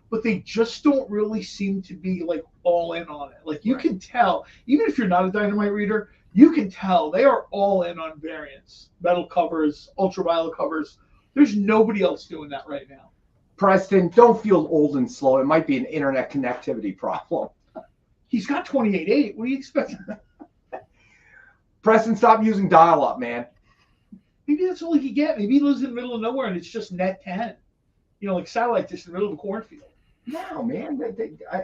but they just don't really seem to be like all in on it. Like you can tell, even if you're not a Dynamite reader, you can tell they are all in on variants, metal covers, ultraviolet covers. There's nobody else doing that right now. Preston, don't feel old and slow. It might be an internet connectivity problem. He's got 28.8. What do you expect? Preston, stop using dial-up, man. Maybe that's all he can get. Maybe he lives in the middle of nowhere and it's just net 10. You know, like satellite dish in the middle of a cornfield. No, man.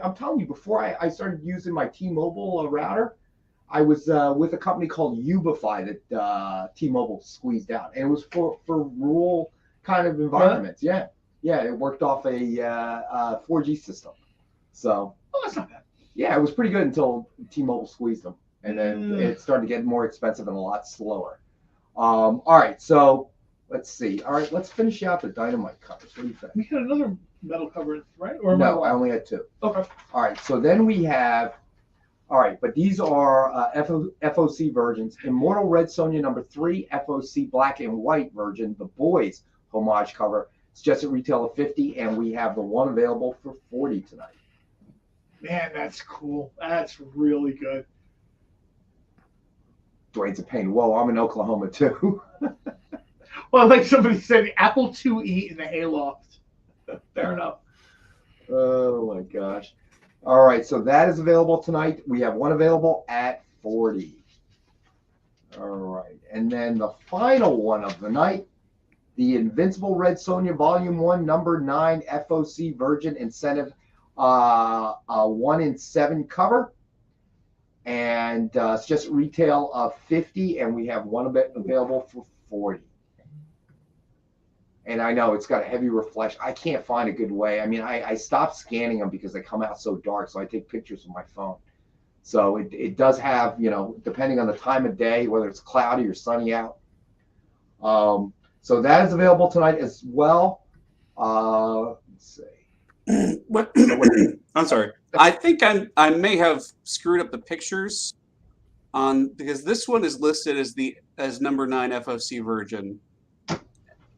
I'm telling you, before I started using my T-Mobile router, I was with a company called Ubify that T-Mobile squeezed out. And it was for rural kind of environments. Yeah. Yeah, it worked off a 4G system. So, that's not bad. Yeah, it was pretty good until T-Mobile squeezed them. And then it started to get more expensive and a lot slower. All right, so let's see. All right, let's finish out the Dynamite covers. What do you think? We had another metal cover, right? Or no, I only had 2. Okay. All right, so then we have, all right, but these are FOC versions. Immortal Red Sonja #3, FOC Black and White version, the Boys homage cover. Suggested retail of $50, and we have the one available for $40 tonight. Man, that's cool. That's really good. Dwayne's a pain. Whoa, I'm in Oklahoma too. Well, like somebody said, Apple IIe in the hayloft. Fair enough. Oh my gosh. All right, so that is available tonight. We have one available at 40. All right, and then the final one of the night, the Invincible Red Sonja Volume 1, Number 9 FOC Virgin Incentive 1 in 7 cover. And it's just retail of 50, and we have one of it available for 40. And I know it's got a heavy reflection. I can't find a good way. I mean, I stopped scanning them because they come out so dark, so I take pictures with my phone. So it does have, you know, depending on the time of day, whether it's cloudy or sunny out. So that is available tonight as well. Let's see. What? I'm sorry. I think I may have screwed up the pictures because this one is listed as number 9 FOC Virgin,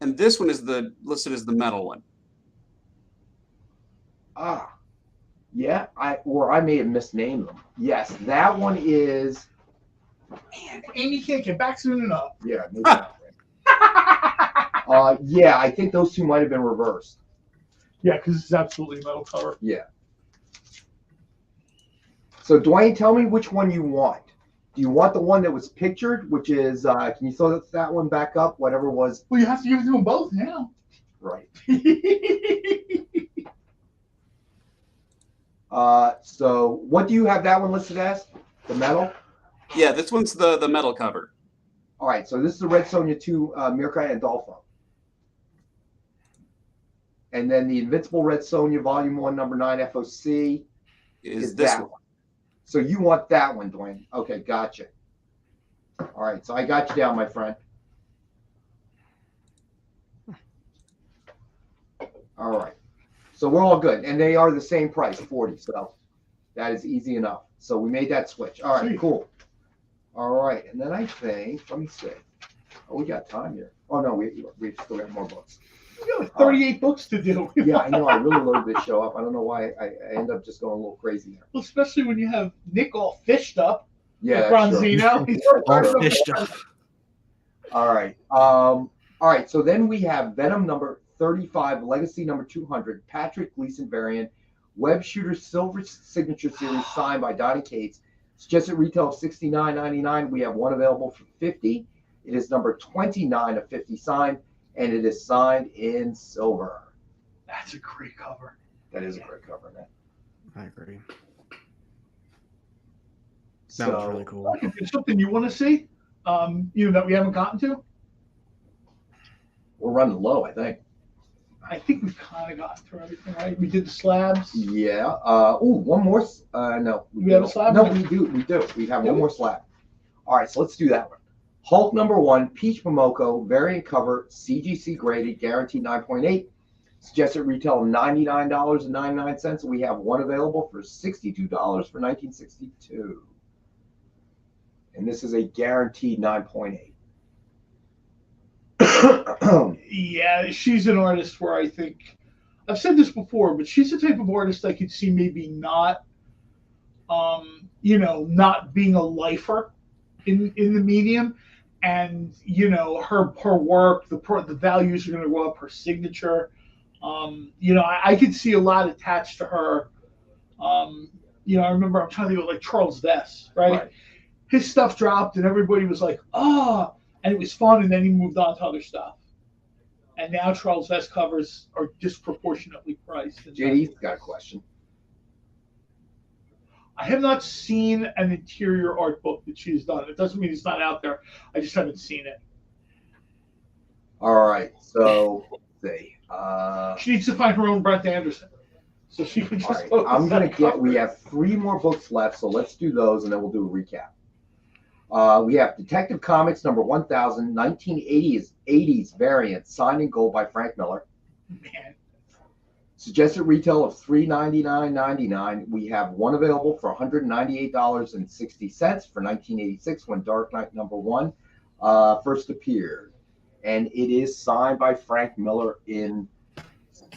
and this one is listed as the metal one. Yeah, I may have misnamed them. Yes, that one is. Man, Amy can't get back soon enough. Yeah. Maybe yeah, I think those two might have been reversed. Yeah, because it's absolutely metal cover. Yeah. So, Dwayne, tell me which one you want. Do you want the one that was pictured, which is, can you throw that one back up, whatever was? Well, you have to give it to them both now. Right. So, what do you have that one listed as? The metal? Yeah, this one's the metal cover. All right, so this is the Red Sonja 2 Mirka and Dolpho. And then the Invincible Red Sonja Volume 1, Number 9 FOC is this that one. So you want that one, Dwayne. Okay, gotcha. All right, so I got you down, my friend. All right. So we're all good. And they are the same price, 40. So that is easy enough. So we made that switch. All right, cool. All right. And then I think, let me see. Oh, we got time here. Oh, no, we still got more books. We got like 38 books to do. Yeah, I know. I really loaded this show up. I don't know why I end up just going a little crazy there. Well, especially when you have Nick all fished up. Yeah, like Bronzino. All fished up. All right. All right. So then we have Venom number 35, Legacy number 200, Patrick Gleason variant, Web Shooter Silver Signature Series signed by Donnie Cates. It's just at retail of $69.99. We have one available for $50. It is number 29 of 50 signed, and it is signed in silver. That's a great cover. That is a great cover, man. I agree. So, That was really cool. If there's something you want to see, that we haven't gotten to, we're running low, I think. I think we've kind of gotten through everything, right? We did the slabs. Yeah. One more. No. We have a slab? No, we do. We have one more slab. All right, so let's do that one. Hulk number 1, Peach Momoko, variant cover, CGC graded, guaranteed 9.8. Suggested retail of $99.99. We have one available for $62 for $19.62. And this is a guaranteed 9.8. Yeah, she's an artist where I think I've said this before, but she's the type of artist I could see maybe not, not being a lifer in the medium, and her work, the values are going to go up, her signature. I could see a lot attached to her. I remember I'm trying to think of like Charles Vess, right? His stuff dropped and everybody was like, oh. And it was fun, and then he moved on to other stuff. And now Charles Vess covers are disproportionately priced. JD's got a question. I have not seen an interior art book that she's done. It doesn't mean it's not out there. I just haven't seen it. All right, so let's see. She needs to find her own Brent Anderson. So she can just. All right, we have 3 more books left, so let's do those, and then we'll do a recap. We have Detective Comics number 1000, 1980s variant, signed in gold by Frank Miller. Man. Suggested retail of $399.99. We have one available for $198.60 for 1986 when Dark Knight number 1 first appeared. And it is signed by Frank Miller in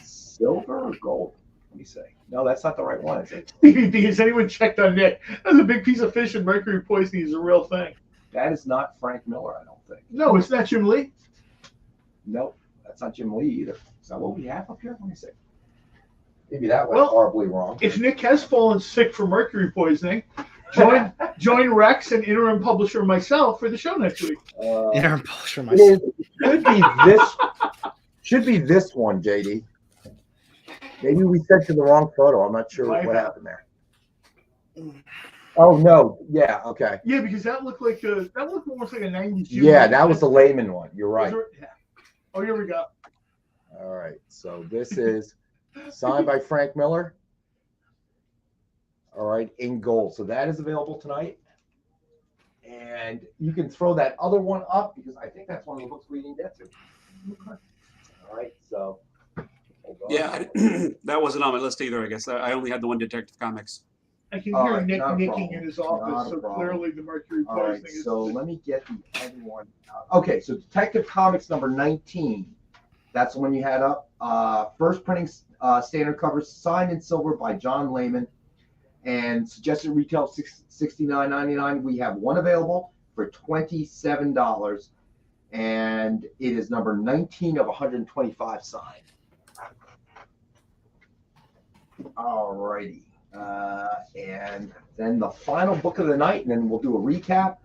silver or gold? Let me say. No, that's not the right one, is it? Has anyone checked on Nick? That's a big piece of fish, and mercury poisoning is a real thing. That is not Frank Miller, I don't think. No, it's not Jim Lee. Nope, that's not Jim Lee either. Is that what we have up here? Let me see. Maybe that went Well, horribly wrong. If Nick has fallen sick from mercury poisoning, join Rex and interim publisher myself for the show next week. Interim publisher myself. Should be this one, JD. Maybe we sent you the wrong photo. I'm not sure what happened there. Oh no! Yeah. Okay. Yeah, because that looked almost like a '90s. Yeah, that was the layman one. You're right. Yeah. Oh, here we go. All right. So this is signed by Frank Miller. All right, in gold. So that is available tonight. And you can throw that other one up because I think that's one of the books we didn't get to. Okay. All right. So. Yeah, that wasn't on my list either. I guess I only had the one Detective Comics. I can hear Nick nicking in his office, so clearly the mercury All right, poisoning is. so let me get the other one out. Okay, so Detective Comics number 19. That's the one you had up. First printing standard covers, signed in silver by John Layman, and suggested retail $69.99. We have one available for $27, and it is number 19 of 125 signed. All righty. And then the final book of the night, and then we'll do a recap,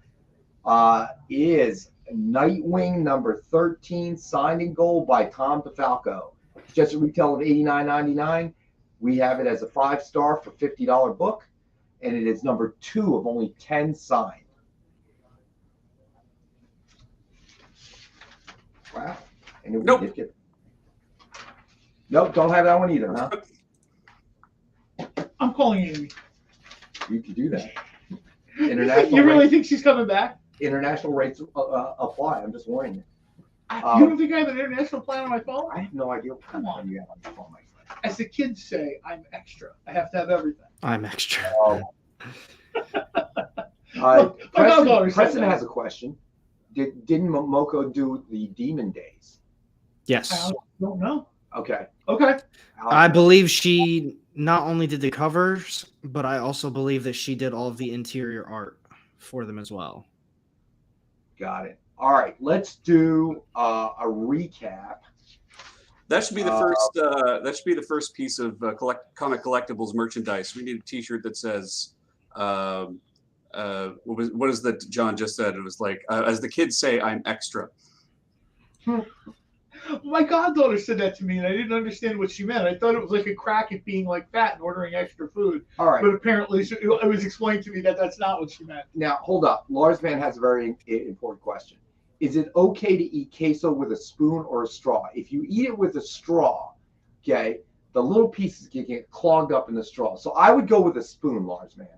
is Nightwing number 13, signed in gold by Tom Defalco. Just a retail of $89.99. We have it as a 5-star for $50 book, and it is number 2 of only 10 signed. Wow. And nope. Nope, don't have that one either, huh? I'm calling Amy. You could do that. International. You really think she's coming back? International rates apply. I'm just warning you. You don't think I have an international plan on my phone? I have no idea what kind of plan you have on your phone, my friend. As the kids say, I'm extra. I have to have everything. I'm extra. Preston has a question. Didn't Momoko do the Demon Days? Yes. I don't know. Okay. I believe she not only did the covers, but I also believe that she did all of the interior art for them as well. Got it. All right, let's do a recap. That should be the first. That should be the first piece of Comic Collectables merchandise. We need a T-shirt that says, "What is that?" John just said. It was like, as the kids say, "I'm extra." My goddaughter said that to me, and I didn't understand what she meant. I thought it was like a crack at being like fat and ordering extra food. All right. But apparently, it was explained to me that that's not what she meant. Now, hold up. Lars Man has a very important question. Is it okay to eat queso with a spoon or a straw? If you eat it with a straw, okay, the little pieces can get clogged up in the straw. So I would go with a spoon, Lars Man.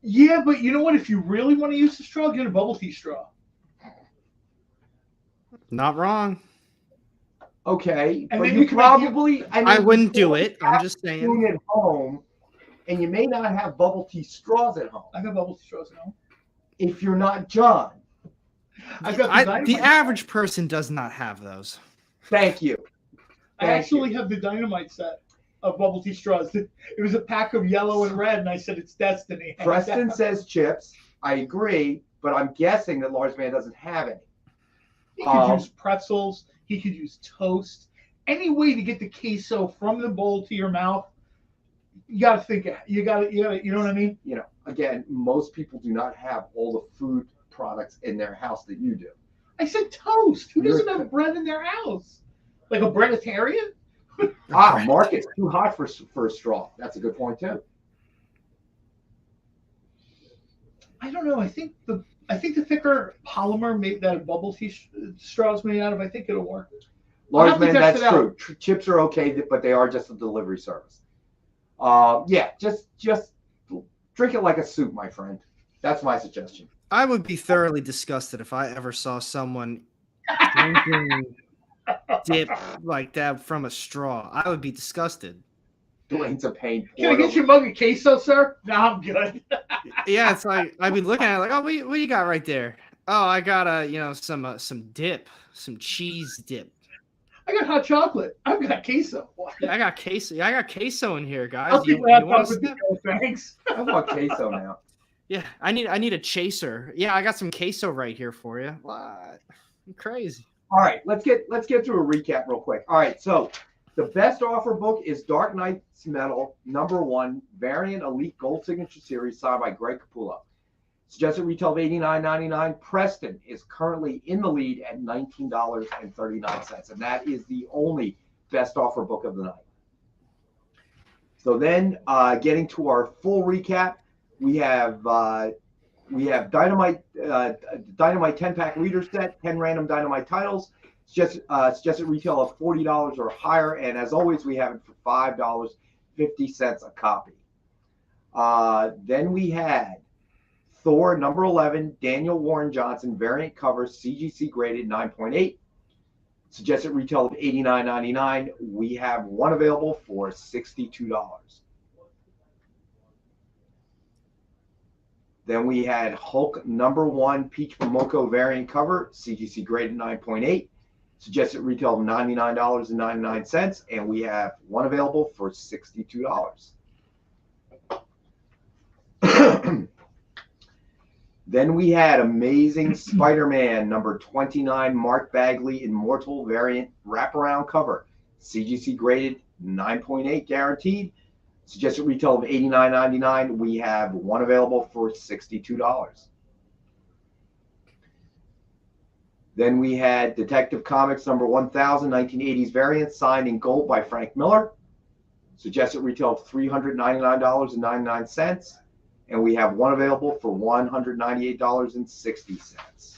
Yeah, but you know what? If you really want to use the straw, get a bubble tea straw. Not wrong. Okay, And but then you you can probably... I wouldn't do it. I'm just saying. Spoon at home, and you may not have bubble tea straws at home. I got bubble tea straws at home. If you're not John. The average person does not have those. Thank you. I actually have the Dynamite set of bubble tea straws. It was a pack of yellow and red, and I said it's destiny. Preston says chips. I agree, but I'm guessing that Lars Man doesn't have any. He could use pretzels. He could use toast. Any way to get the queso from the bowl to your mouth, you got to think. You know what I mean? You know, again, most people do not have all the food products in their house that you do. I said toast. Who doesn't have bread in their house? Like a breaditarian? Mark, it's too hot for a straw. That's a good point too. I don't know. I think the thicker polymer made that bubble tea straw is made out of, I think it'll work. Lars Man, that's true. Chips are okay, but they are just a delivery service. Yeah, just drink it like a soup, my friend. That's my suggestion. I would be thoroughly disgusted if I ever saw someone drinking dip like that from a straw. I would be disgusted. Dwayne's a pain. Can I get your mug of queso, sir? No, I'm good. Yeah, it's like I'd be looking at it like, oh, what you got right there? Oh, I got some dip, some cheese dip. I got hot chocolate. I've got queso. Yeah, I got queso. Yeah, I got queso in here, guys. I'll You keep that want with you, thanks. I want queso now. Yeah, I need a chaser. Yeah, I got some queso right here for you. What? I'm crazy. All right, let's get through a recap real quick. All right, so the best offer book is Dark Knight's Metal #1 Variant Elite Gold Signature Series signed by Greg Capullo. Suggested retail of $89.99. Preston is currently in the lead at $19.39, and that is the only best offer book of the night. So then, getting to our full recap, we have Dynamite 10-pack reader set, 10 random Dynamite titles. Suggested retail of $40 or higher, and as always, we have it for $5.50 a copy. Then we had Thor #11, Daniel Warren Johnson variant cover, CGC graded 9.8. Suggested retail of $89.99. We have one available for $62. Then we had Hulk #1 Peach Momoko variant cover, CGC graded 9.8. Suggested retail of $99.99, and we have one available for $62. Then we had Amazing Spider-Man #29 Mark Bagley Immortal variant wraparound cover, CGC graded 9.8 guaranteed. Suggested retail of $89.99. We have one available for $62. Then we had Detective Comics #1000 1980s variant signed in gold by Frank Miller. Suggested retail of $399.99. And we have one available for $198.60.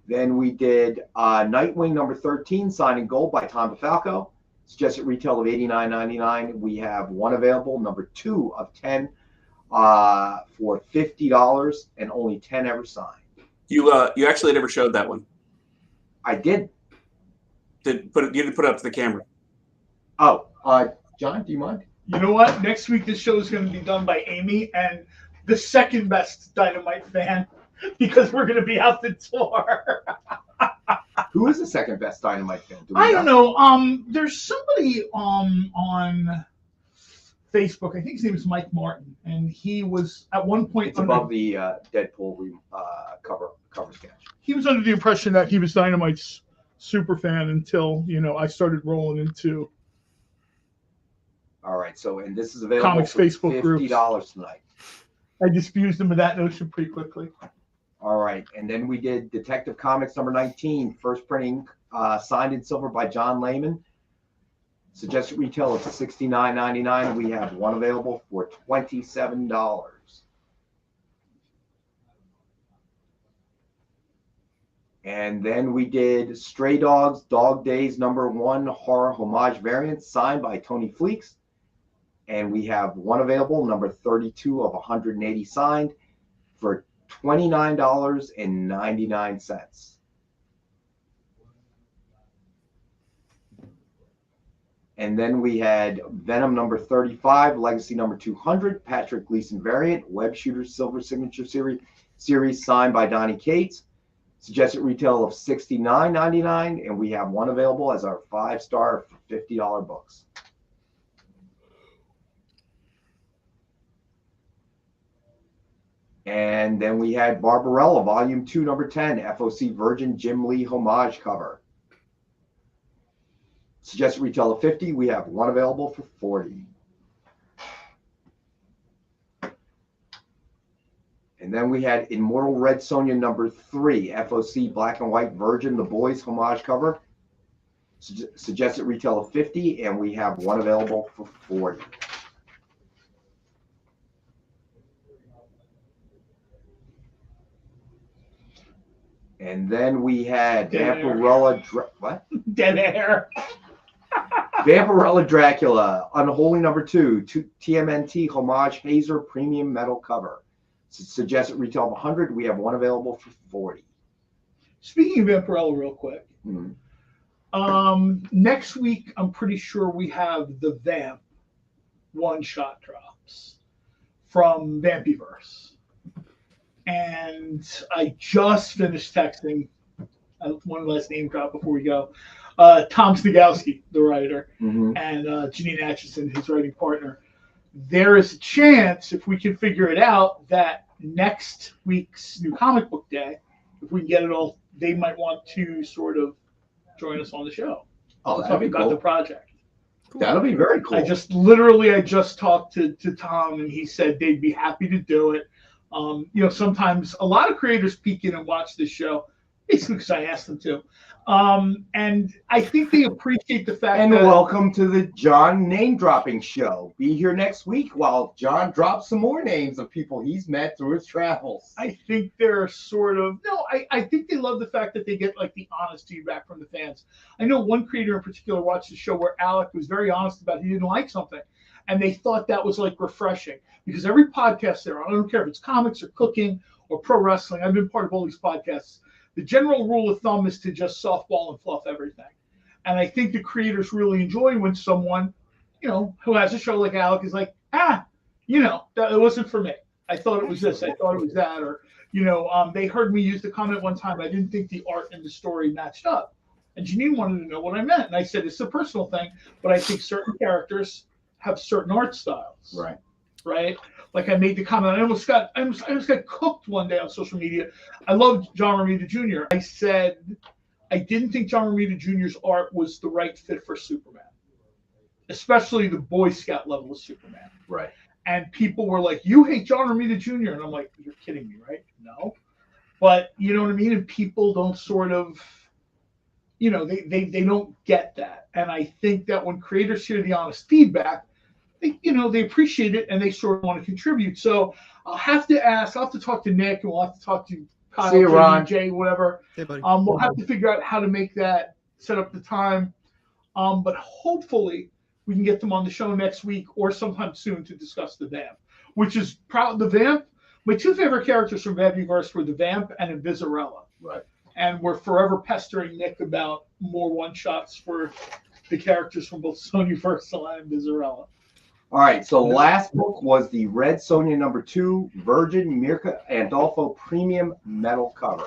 Then we did Nightwing #13, signed in gold by Tom Defalco. Suggested retail of $89.99. We have one available, #2 of 10, for $50, and only 10 ever signed. You actually never showed that one. I did. You didn't put it up to the camera. Oh, John, do you mind? You know what? Next week, this show is going to be done by Amy and the second best Dynamite fan, because we're going to be out the door. Who is the second best Dynamite fan? I don't know. There's somebody on Facebook. I think his name is Mike Martin, and he was at one point above the Deadpool cover sketch. He was under the impression that he was Dynamite's super fan until I started rolling into. All right, so and this is available Comics for Facebook $50 tonight. I disfused him of that notion pretty quickly. All right, and then we did Detective Comics #19, first printing, signed in silver by John Layman. Suggested retail of $69.99. We have one available for $27. And then we did Stray Dogs Dog Days #1 horror homage variant, signed by Tony Fleeks. And we have one available, #32 of 180 signed, for $29.99. And then we had Venom #35, Legacy #200, Patrick Gleason variant, Web Shooter Silver Signature Series signed by Donnie Cates. Suggested retail of $69.99, and we have one available as our 5-star for $50 books. And then we had Barbarella, Volume 2, #10, FOC Virgin Jim Lee homage cover. Suggested retail of $50. We have one available for $40. And then we had Immortal Red Sonja #3, FOC Black and White Virgin The Boys homage cover. Suggested retail of $50, and we have one available for $40. And then we had Vampirella. What? Dead air. Vampirella Dracula, Unholy #2, TMNT homage Hazer premium metal cover. Suggested retail of $100. We have one available for $40. Speaking of Vampirella, real quick. Next week, I'm pretty sure we have the Vamp one-shot drops from Vampyverse. And I just finished texting one last name drop before we go. Tom Stigowski, the writer, and Janine Atchison, his writing partner. there is a chance, if we can figure it out, that next week's New Comic Book Day, if we can get it all, they might want to sort of join us on the show. Oh, Talk that'd be about cool. the project. That'll be very cool. I just talked to Tom, and he said they'd be happy to do it. Sometimes a lot of creators peek in and watch this show, basically because I asked them to. And I think they appreciate the fact And that... welcome to the John name dropping show. Be here next week while John drops some more names of people he's met through his travels. I think they're sort of... No, I think they love the fact that they get like the honest feedback from the fans. I know one creator in particular watched the show where Alec was very honest about he didn't like something. And they thought that was like refreshing. Because every podcast there, I don't care if it's comics or cooking or pro wrestling, I've been part of all these podcasts. The general rule of thumb is to just softball and fluff everything. And I think the creators really enjoy when someone, who has a show like Alec is like, that it wasn't for me. I thought it was this, I thought it was that. Or, they heard me use the comment one time, I didn't think the art and the story matched up. And Janine wanted to know what I meant. And I said, it's a personal thing, but I think certain characters have certain art styles. Right? Like I made the comment, I almost got cooked one day on social media. I loved John Romita Jr. I said I didn't think John Romita Jr.'s art was the right fit for Superman, especially the Boy Scout level of Superman. Right. And people were like, "You hate John Romita Jr." And I'm like, "You're kidding me, right?" No, but you know what I mean. And people don't sort of, they don't get that. And I think that when creators hear the honest feedback, they appreciate it and they sort of want to contribute. So I'll have to talk to Nick, and we'll have to talk to Kyle, See you, Ron. Jay, whatever. Hey, buddy. We'll have to figure out how to make that, set up the time. But hopefully we can get them on the show next week or sometime soon to discuss the Vamp, which is the Vamp. My two favorite characters from Vampyverse were the Vamp and Invisarella. Right. And we're forever pestering Nick about more one-shots for the characters from both Sonyverse and Invisarella. All right, so last book was the Red Sonja #2 Virgin Mirka Andolfo Premium Metal cover.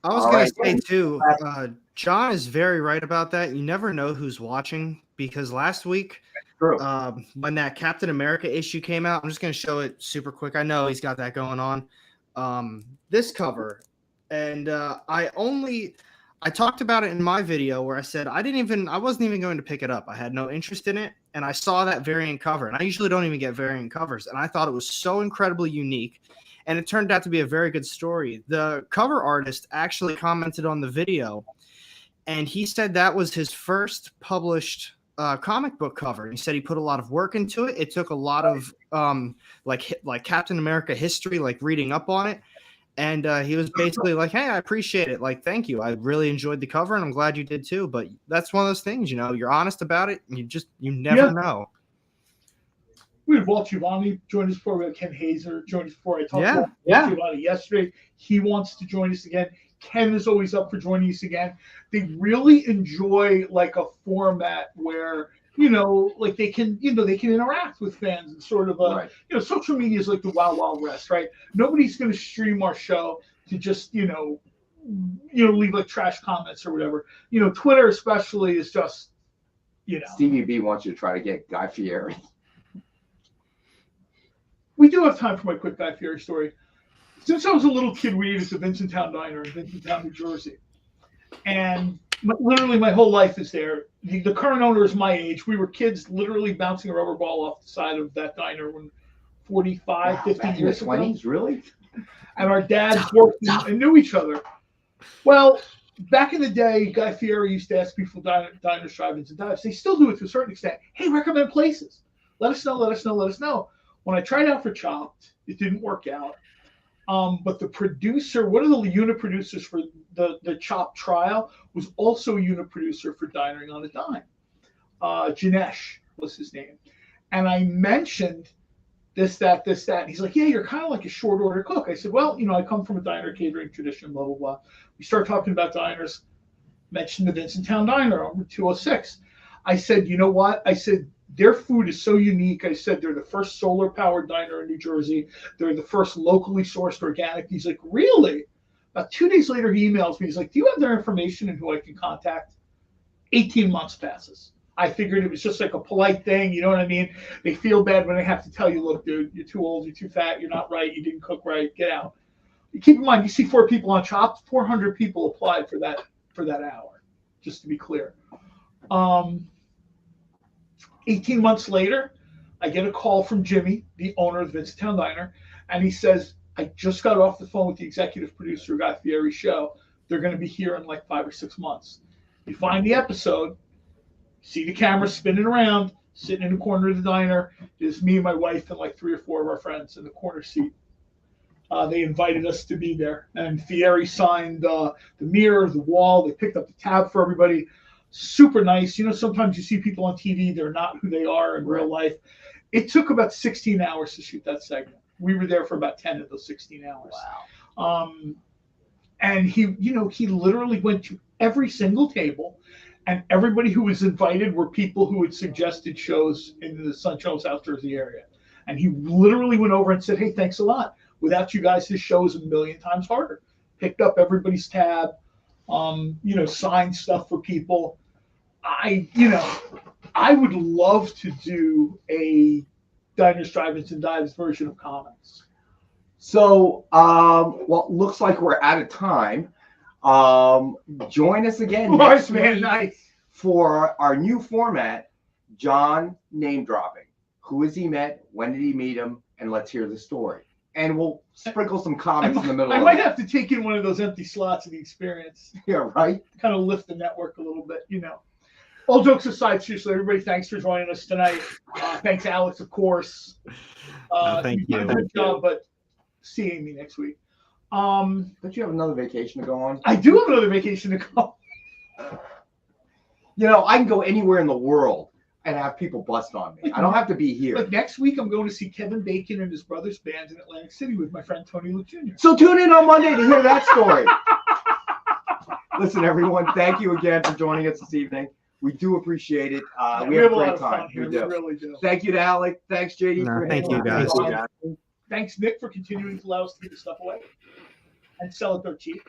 I was going to say, too, John is very right about that. You never know who's watching, because last week, when that Captain America issue came out, I'm just going to show it super quick. I know he's got that going on. This cover, and I talked about it in my video where I said I wasn't even going to pick it up. I had no interest in it, and I saw that variant cover, and I usually don't even get variant covers, and I thought it was so incredibly unique, and it turned out to be a very good story. The cover artist actually commented on the video, and he said that was his first published comic book cover. He said he put a lot of work into it. It took a lot of like Captain America history, like reading up on it. And he was basically like, "Hey, I appreciate it. Like, thank you. I really enjoyed the cover, and I'm glad you did too." But that's one of those things, you're honest about it. And you never know. We had Walt Giovanni join us before. We had Ken Hazer join us before. I talked to Walt Giovanni yesterday. He wants to join us again. Ken is always up for joining us again. They really enjoy like a format where like they can interact with fans and sort of social media is like the Wild Wild West, right? Nobody's going to stream our show to just leave like trash comments or whatever. Twitter especially is just Stevie B wants you to try to get Guy Fieri. We do have time for my quick Guy Fieri story. Since I was a little kid, we ate at the Vincenttown Diner in Vincenttown, New Jersey, and literally my whole life is there. The current owner is my age. We were kids literally bouncing a rubber ball off the side of that diner when 45, 50 years ago. 20s, really? And our dads worked and knew each other. Well, back in the day, Guy Fieri used to ask people diners, drive-ins, and dives. They still do it to a certain extent. Hey, recommend places. Let us know. When I tried out for Chopped, it didn't work out. But the producer, one of the unit producers for the Chop trial, was also a unit producer for Dinering on a Dime. Janesh was his name. And I mentioned this, that. And he's like, "Yeah, you're kind of like a short order cook." I said, "Well, I come from a diner catering tradition, blah, blah, blah." We start talking about diners, mentioned the Vincenttown Diner on Route 206. I said, "You know what?" I said, "Their food is so unique." I said, "They're the first solar-powered diner in New Jersey. They're the first locally sourced organic." He's like, "Really?" About 2 days later, he emails me. He's like, "Do you have their information and who I can contact?" 18 months passes. I figured it was just like a polite thing. You know what I mean? They feel bad when they have to tell you, look, dude, you're too old, you're too fat, you're not right, you didn't cook right, get out. Keep in mind, you see 4 people on Chopped, 400 people applied for that hour, just to be clear. 18 months later, I get a call from Jimmy, the owner of the Vincetown Diner, and he says, I just got off the phone with the executive producer who got Fieri's show. They're going to be here in like 5 or 6 months. You find the episode, see the camera spinning around, sitting in the corner of the diner. There's me and my wife and like 3 or 4 of our friends in the corner seat. They invited us to be there. And Fieri signed the mirror, the wall. They picked up the tab for everybody. Super nice. You know, sometimes you see people on TV, they're not who they are in real life. It took about 16 hours to shoot that segment. We were there for about 10 of those 16 hours. Wow. And he literally went to every single table, and everybody who was invited were people who had suggested shows in the Sunshine, South Jersey area. And he literally went over and said, hey, thanks a lot. Without you guys, this show is a million times harder. Picked up everybody's tab, signed stuff for people. I would love to do a Diners, Drive-Ins, and Dives version of comics. So, looks like we're out of time. Join us again next week for our new format, John name dropping. Who has he met? When did he meet him? And let's hear the story. And we'll sprinkle some comics in the middle. I might have to take in one of those empty slots of the experience. Yeah, right. Kind of lift the network a little bit, All jokes aside, seriously, everybody, thanks for joining us tonight. Thanks, Alex, of course. Thank you. Did a good job, but seeing me next week. Don't you have another vacation to go on? I do have another vacation to go. I can go anywhere in the world and have people bust on me. I don't have to be here. Like next week, I'm going to see Kevin Bacon and his brother's band in Atlantic City with my friend Tony Luke Jr. So tune in on Monday to hear that story. Listen, everyone, thank you again for joining us this evening. We do appreciate it. We have a great time. We do. Really do. Thank you to Alec. Thanks, JD. Thank you, guys. Thanks, Nick, for continuing to allow us to give the stuff away and sell it dirt cheap.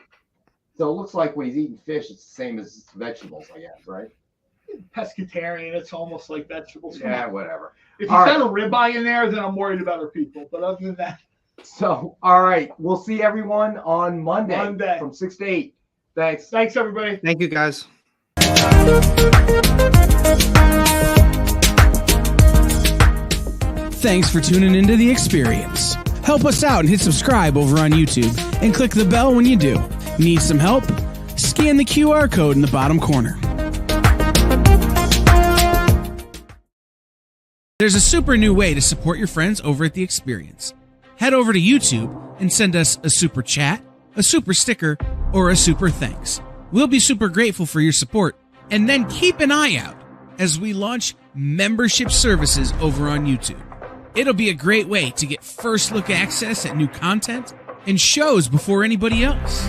So it looks like when he's eating fish, it's the same as vegetables, I guess, right? Pescatarian, it's almost like vegetables. Yeah, whatever. If you got a ribeye in there, then I'm worried about our people. But other than that. So, all right. We'll see everyone on Monday. From 6 to 8. Thanks. Thanks, everybody. Thank you, guys. Thanks for tuning into The Experience. Help us out and hit subscribe over on YouTube and click the bell when you do. Need some help? Scan the QR code in the bottom corner. There's a super new way to support your friends over at The Experience. Head over to YouTube and send us a super chat, a super sticker, or a super thanks. We'll be super grateful for your support. And then keep an eye out as we launch membership services over on YouTube. It'll be a great way to get first look access at new content and shows before anybody else.